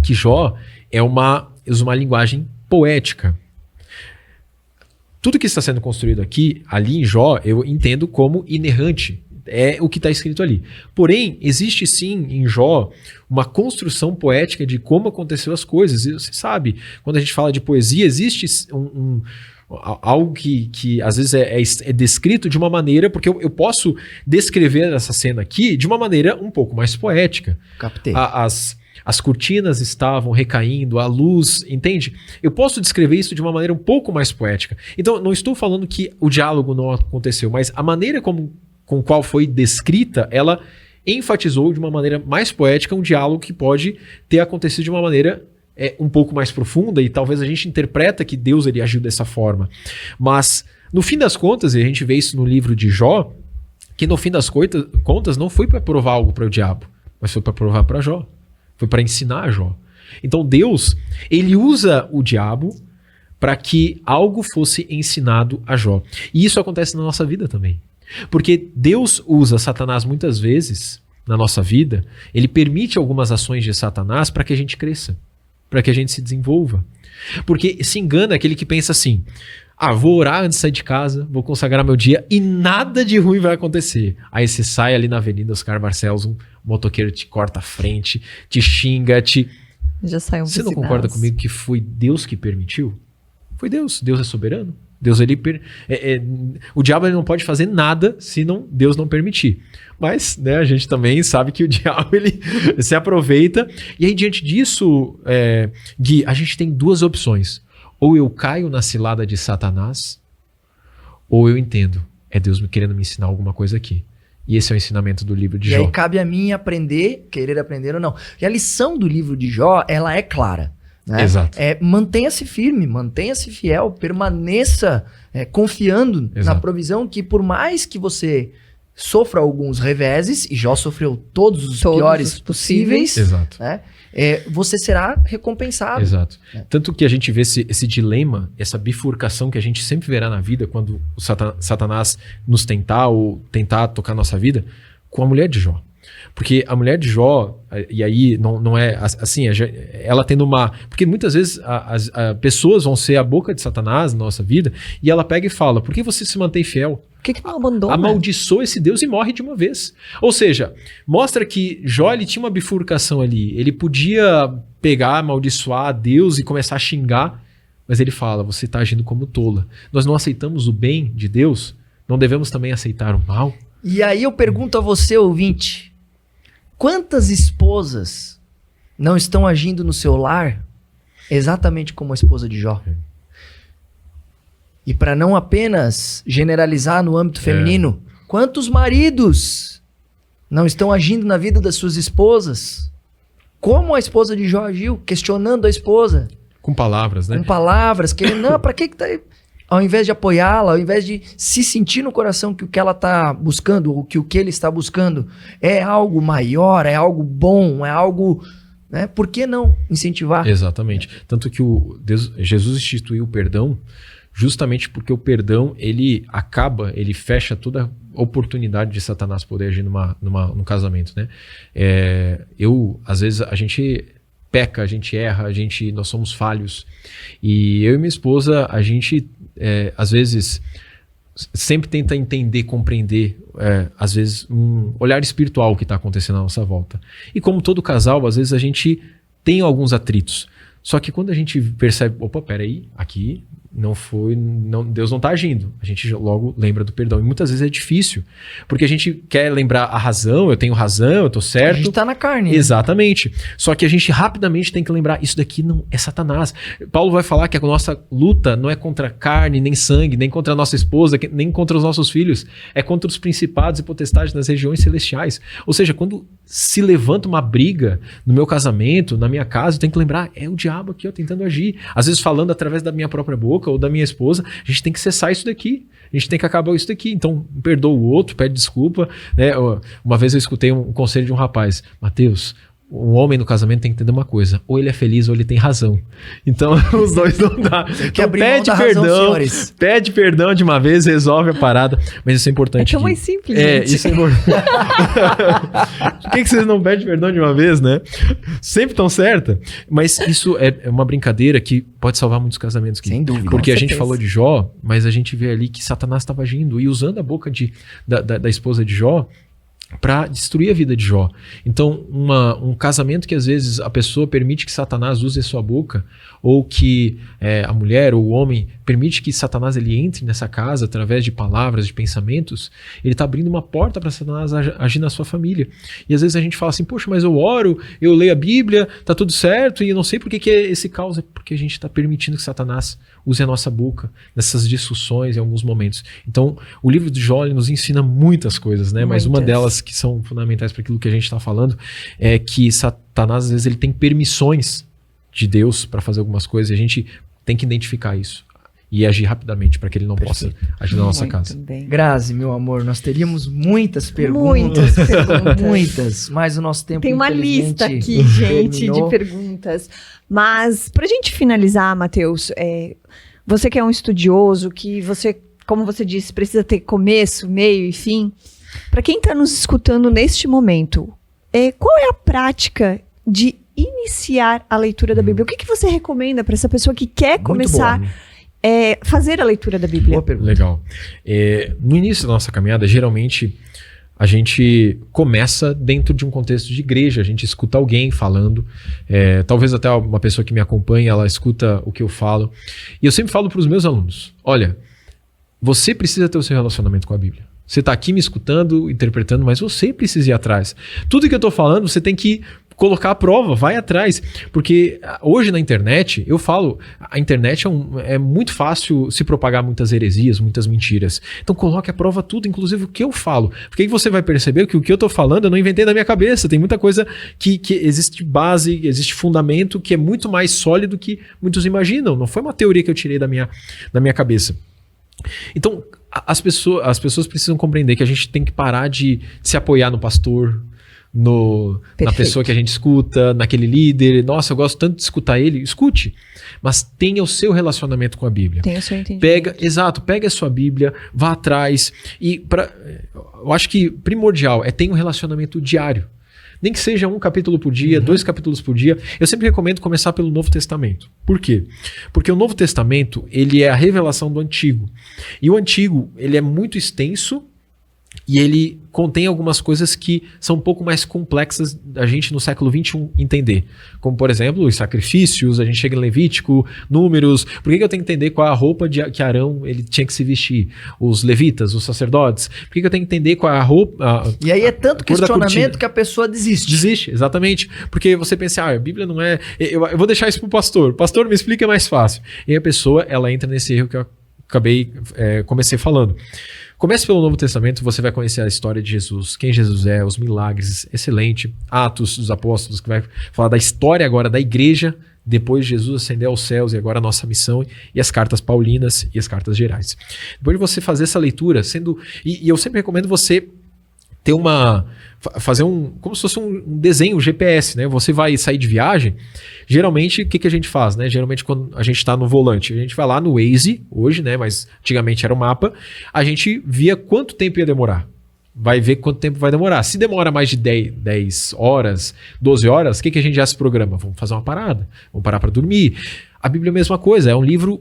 Que Jó usa uma linguagem poética. Tudo que está sendo construído ali em Jó, eu entendo como inerrante. É o que está escrito ali. Porém, existe sim em Jó uma construção poética de como aconteceu as coisas. E você sabe, quando a gente fala de poesia, existe algo que às vezes é descrito de uma maneira, porque eu posso descrever essa cena aqui de uma maneira um pouco mais poética. Captei. As cortinas estavam recaindo, a luz, entende? Eu posso descrever isso de uma maneira um pouco mais poética. Então, não estou falando que o diálogo não aconteceu, mas a maneira com qual foi descrita, ela enfatizou de uma maneira mais poética um diálogo que pode ter acontecido de uma maneira um pouco mais profunda e talvez a gente interpreta que Deus ele agiu dessa forma. Mas, no fim das contas, e a gente vê isso no livro de Jó, que no fim das contas não foi para provar algo para o diabo, mas foi para provar para Jó. Foi para ensinar a Jó. Então Deus, ele usa o diabo para que algo fosse ensinado a Jó. E isso acontece na nossa vida também. Porque Deus usa Satanás muitas vezes na nossa vida, ele permite algumas ações de Satanás para que a gente cresça, para que a gente se desenvolva. Porque se engana aquele que pensa assim, vou orar antes de sair de casa, vou consagrar meu dia e nada de ruim vai acontecer. Aí você sai ali na Avenida Oscar Barcelos, um motoqueiro te corta a frente, te xinga, Já saiu. Você não concorda comigo que foi Deus que permitiu? Foi Deus. Deus é soberano. Deus o diabo ele não pode fazer nada se Deus não permitir. Mas a gente também sabe que o diabo ele se aproveita. E aí diante disso, Gui, a gente tem 2 opções. Ou eu caio na cilada de Satanás, ou eu entendo. É Deus querendo me ensinar alguma coisa aqui. E esse é o ensinamento do livro de Jó. E aí cabe a mim querer aprender ou não. E a lição do livro de Jó, ela é clara. Né? Exato. Mantenha-se firme, mantenha-se fiel, permaneça confiando na provisão que por mais que você sofra alguns reveses, e Jó sofreu todos os piores possíveis, Exato. Né? Você será recompensado. Exato. Tanto que a gente vê esse dilema, essa bifurcação que a gente sempre verá na vida quando o Satanás nos tentar ou tentar tocar nossa vida, com a mulher de Jó. Porque a mulher de Jó, e aí não é assim, ela tendo uma... Porque muitas vezes as pessoas vão ser a boca de Satanás na nossa vida, e ela pega e fala, por que você se mantém fiel? Por que não abandona? Amaldiçoa esse Deus e morre de uma vez. Ou seja, mostra que Jó ele tinha uma bifurcação ali. Ele podia pegar, amaldiçoar Deus e começar a xingar, mas ele fala, você está agindo como tola. Nós não aceitamos o bem de Deus, não devemos também aceitar o mal? E aí eu pergunto a você, ouvinte, quantas esposas não estão agindo no seu lar exatamente como a esposa de Jó? E para não apenas generalizar no âmbito feminino, quantos maridos não estão agindo na vida das suas esposas? Como a esposa de Jó agiu? Questionando a esposa. Com palavras, né? Com palavras, querendo, não, pra que tá... Ao invés de apoiá-la, ao invés de se sentir no coração que o que ela está buscando, ou que o que ele está buscando é algo maior, é algo bom, é algo... Né? Por que não incentivar? Exatamente. Tanto que Jesus instituiu o perdão justamente porque o perdão, ele fecha toda a oportunidade de Satanás poder agir num casamento, né? Às vezes, a gente peca, a gente erra, nós somos falhos. E eu e minha esposa, a gente, às vezes, sempre tenta entender, compreender, às vezes, um olhar espiritual que está acontecendo à nossa volta. E como todo casal, às vezes a gente tem alguns atritos. Só que quando a gente percebe, opa, peraí, aqui Deus não está agindo. A gente logo lembra do perdão. E muitas vezes é difícil, porque a gente quer lembrar a razão, eu tenho razão, eu estou certo. A gente está na carne. Exatamente. Só que a gente rapidamente tem que lembrar, isso daqui não é Satanás. Paulo vai falar que a nossa luta não é contra carne, nem sangue, nem contra a nossa esposa, nem contra os nossos filhos. É contra os principados e potestades nas regiões celestiais. Ou seja, quando se levanta uma briga no meu casamento, na minha casa, eu tenho que lembrar, é o diabo aqui, ó, tentando agir. Às vezes falando através da minha própria boca ou da minha esposa, a gente tem que cessar isso daqui. A gente tem que acabar isso daqui. Então, perdoa o outro, pede desculpa. Né? Uma vez eu escutei um conselho de um rapaz, Mateus, um homem no casamento tem que entender uma coisa, ou ele é feliz ou ele tem razão. Então, os dois não dá. Então, pede perdão, pede perdão de uma vez, resolve a parada. Mas isso é importante. É tão mais simples, gente. Isso é importante. Por que vocês não pedem perdão de uma vez, né? Sempre tão certa. Mas isso é uma brincadeira que pode salvar muitos casamentos. Sem dúvida. Porque a gente falou de Jó, mas a gente vê ali que Satanás estava agindo e usando a boca da esposa de Jó para destruir a vida de Jó. Então, um casamento que às vezes a pessoa permite que Satanás use a sua boca, ou que a mulher ou o homem permite que Satanás ele entre nessa casa através de palavras, de pensamentos, ele está abrindo uma porta para Satanás agir na sua família. E às vezes a gente fala assim, poxa, mas eu oro, eu leio a Bíblia, tá tudo certo, e eu não sei por que é esse caos. É porque a gente está permitindo que Satanás use a nossa boca nessas discussões em alguns momentos. Então, o livro de Jó nos ensina muitas coisas, né? Mas uma delas que são fundamentais para aquilo que a gente está falando é que Satanás, às vezes, ele tem permissões de Deus para fazer algumas coisas, e a gente tem que identificar isso e agir rapidamente para que ele não possa agir na nossa casa. Bem. Grazi, meu amor, nós teríamos muitas perguntas. Muitas, mas o nosso tempo tem uma lista aqui, gente, de perguntas. Mas, para a gente finalizar, Mateus, você que é um estudioso, que você, como você disse, precisa ter começo, meio e fim, para quem está nos escutando neste momento, qual é a prática de iniciar a leitura da Bíblia? O que você recomenda para essa pessoa que quer começar a fazer a leitura da Bíblia? Legal. No início da nossa caminhada, geralmente, a gente começa dentro de um contexto de igreja, a gente escuta alguém falando, talvez até uma pessoa que me acompanha, ela escuta o que eu falo. E eu sempre falo para os meus alunos, olha, você precisa ter o seu relacionamento com a Bíblia. Você está aqui me escutando, interpretando, mas você precisa ir atrás. Tudo que eu estou falando, você tem que colocar à prova, vai atrás. Porque hoje na internet, eu falo, a internet é muito fácil se propagar muitas heresias, muitas mentiras. Então coloque à prova tudo, inclusive o que eu falo. Porque aí você vai perceber que o que eu estou falando eu não inventei da minha cabeça. Tem muita coisa que existe base, existe fundamento, que é muito mais sólido que muitos imaginam. Não foi uma teoria que eu tirei da minha cabeça. Então, as pessoas precisam compreender que a gente tem que parar de se apoiar no pastor, na Perfeito. pessoa que a gente escuta, naquele líder. Nossa, eu gosto tanto de escutar ele. Escute, mas tenha o seu relacionamento com a Bíblia. Tem o seu entendimento. Pega a sua Bíblia, vá atrás. Eu acho que primordial é ter um relacionamento diário. Nem que seja um capítulo por dia, 2 capítulos por dia. Eu sempre recomendo começar pelo Novo Testamento. Por quê? Porque o Novo Testamento, ele é a revelação do Antigo. E o Antigo, ele é muito extenso e ele contém algumas coisas que são um pouco mais complexas da gente no século XXI entender. Como, por exemplo, os sacrifícios, a gente chega em Levítico, Números. Por que eu tenho que entender qual é a roupa que Arão ele tinha que se vestir? Os levitas, os sacerdotes. Por que eu tenho que entender qual é a roupa... E aí é tanto cor da questionamento cortina. que a pessoa desiste. Desiste, exatamente. Porque você pensa, a Bíblia não é... Eu vou deixar isso pro pastor. Pastor, me explica, é mais fácil. E aí a pessoa, ela entra nesse erro que eu comecei falando. Comece pelo Novo Testamento, você vai conhecer a história de Jesus, quem Jesus é, os milagres, excelente. Atos dos Apóstolos, que vai falar da história agora da igreja, depois de Jesus ascender aos céus e agora a nossa missão, e as cartas paulinas e as cartas gerais. Depois de você fazer essa leitura, e eu sempre recomendo você ter fazer como se fosse um desenho, um GPS, né? Você vai sair de viagem, geralmente o que a gente faz, né? Geralmente quando a gente está no volante, a gente vai lá no Waze, hoje, né? Mas antigamente era o mapa, a gente via quanto tempo ia demorar. Vai ver quanto tempo vai demorar. Se demora mais de 10 horas, 12 horas, o que a gente já se programa? Vamos fazer uma parada, vamos parar para dormir. A Bíblia é a mesma coisa, é um livro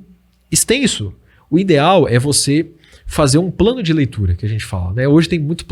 extenso. O ideal é você fazer um plano de leitura, que a gente fala, né? Hoje tem muito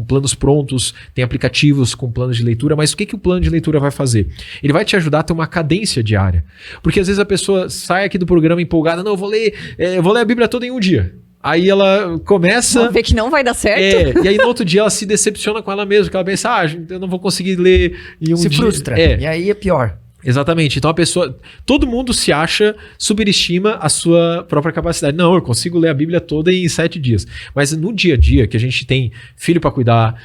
planos prontos, tem aplicativos com planos de leitura, mas o que o plano de leitura vai fazer? Ele vai te ajudar a ter uma cadência diária. Porque às vezes a pessoa sai aqui do programa empolgada, não, eu vou ler a Bíblia toda em um dia. Aí ela começa... Vamos ver que não vai dar certo. E aí no outro dia ela se decepciona com ela mesma, que ela pensa, eu não vou conseguir ler em um dia. Se frustra. E aí é pior. Exatamente. Então a pessoa... Todo mundo se acha, superestima a sua própria capacidade. Não, eu consigo ler a Bíblia toda em 7 dias. Mas no dia a dia, que a gente tem filho para cuidar,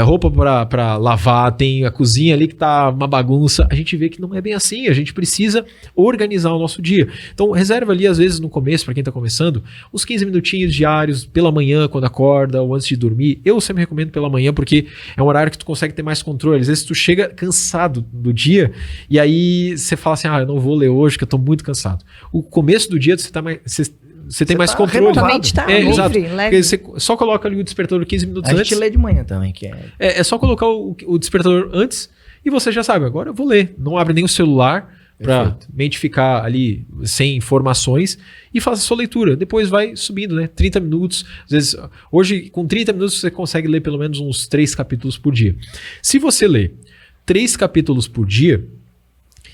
roupa para lavar, tem a cozinha ali que tá uma bagunça, a gente vê que não é bem assim. A gente precisa organizar o nosso dia. Então reserva ali, às vezes, no começo, para quem tá começando, uns 15 minutinhos diários, pela manhã, quando acorda, ou antes de dormir. Eu sempre recomendo pela manhã, porque é um horário que tu consegue ter mais controle. Às vezes tu chega cansado do dia, e aí você fala assim, eu não vou ler hoje, que eu tô muito cansado. O começo do dia você tem mais controle. Tua mente tá livre, leve. Você só coloca ali o despertador 15 minutos antes. A gente lê de manhã também, que é... É só colocar o despertador antes e você já sabe, agora eu vou ler. Não abre nem o celular para mente ficar ali sem informações e faça a sua leitura. Depois vai subindo, né? 30 minutos. Às vezes, hoje, com 30 minutos, você consegue ler pelo menos uns 3 capítulos por dia. Se você lê 3 capítulos por dia,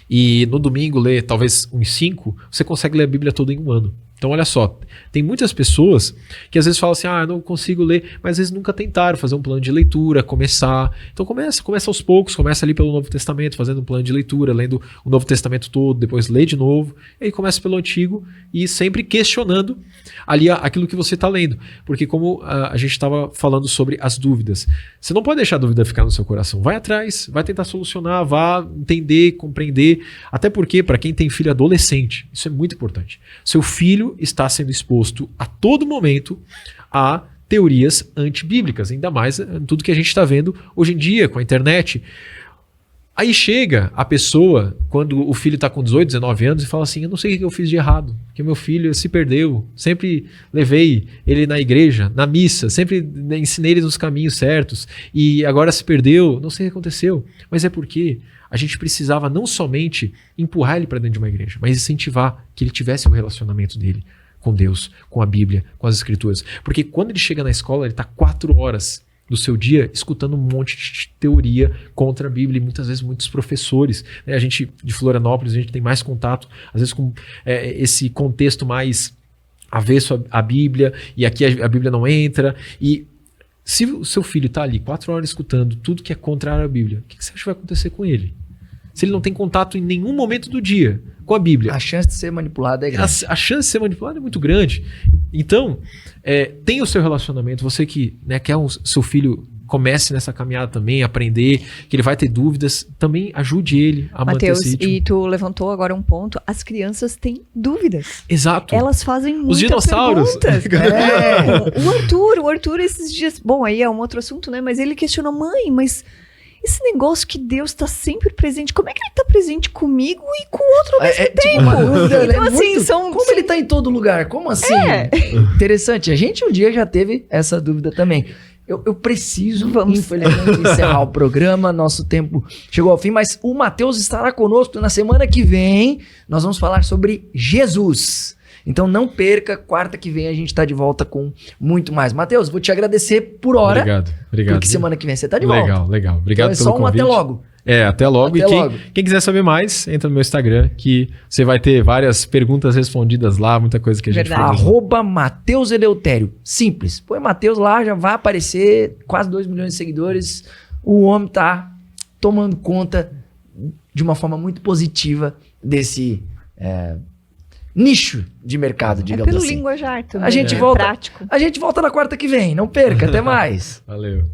e no domingo ler talvez uns 5, você consegue ler a Bíblia toda em um ano. Então olha só, tem muitas pessoas que às vezes falam assim, eu não consigo ler, mas às vezes nunca tentaram fazer um plano de leitura, começar. Então começa aos poucos, começa ali pelo Novo Testamento, fazendo um plano de leitura, lendo o Novo Testamento todo, depois lê de novo, e aí começa pelo Antigo e sempre questionando ali aquilo que você está lendo. Porque como a gente estava falando sobre as dúvidas, você não pode deixar a dúvida ficar no seu coração. Vai atrás, vai tentar solucionar, vá entender, compreender. Até porque, para quem tem filho adolescente, isso é muito importante. Seu filho está sendo exposto a todo momento a teorias antibíblicas, ainda mais tudo que a gente está vendo hoje em dia com a internet. Aí chega a pessoa, quando o filho está com 18, 19 anos, e fala assim, eu não sei o que eu fiz de errado, porque meu filho se perdeu, sempre levei ele na igreja, na missa, sempre ensinei ele nos caminhos certos, e agora se perdeu, não sei o que aconteceu, mas é porque a gente precisava não somente empurrar ele para dentro de uma igreja, mas incentivar que ele tivesse um relacionamento dele com Deus, com a Bíblia, com as Escrituras. Porque quando ele chega na escola, ele está 4 horas do seu dia escutando um monte de teoria contra a Bíblia, e muitas vezes muitos professores, né? A gente de Florianópolis, a gente tem mais contato, às vezes com esse contexto mais avesso à Bíblia, e aqui a Bíblia não entra, e se o seu filho está ali 4 horas escutando tudo que é contrário à Bíblia, o que você acha que vai acontecer com ele? Se ele não tem contato em nenhum momento do dia com a Bíblia. A chance de ser manipulado é grande. A chance de ser manipulado é muito grande. Então, tenha o seu relacionamento. Você que quer seu filho comece nessa caminhada também, aprender, que ele vai ter dúvidas, também ajude ele a manter esse ritmo. E tu levantou agora um ponto, as crianças têm dúvidas. Exato. Elas fazem muitas Os dinossauros. O Arthur esses dias, bom, aí é um outro assunto, né, mas ele questionou, mãe, mas esse negócio que Deus está sempre presente, como é que ele está presente comigo e com o outro ao mesmo tempo? Tipo uma dúvida, né? Então, assim, Muito- Como ele tá em todo lugar? Como assim? Interessante. A gente um dia já teve essa dúvida também. Eu preciso, infelizmente, encerrar o programa. Nosso tempo chegou ao fim, mas o Matheus estará conosco na semana que vem. Nós vamos falar sobre Jesus. Então não perca, quarta que vem a gente está de volta com muito mais. Matheus, vou te agradecer por hora. Obrigado. Porque semana que vem você tá de volta. Legal. Obrigado Então pelo é só um convite. até logo. Até logo. Até E logo. quem quiser saber mais, entra no meu Instagram, que você vai ter várias perguntas respondidas lá, muita coisa que a gente Verdade. fez. @Matheus Eleutério. Simples. Põe Matheus lá, já vai aparecer quase 2 milhões de seguidores. O homem tá tomando conta de uma forma muito positiva desse nicho de mercado, É digamos pelo assim. linguajar também. A gente é volta- prático. A gente volta na quarta que vem. Não perca. Até mais. Valeu.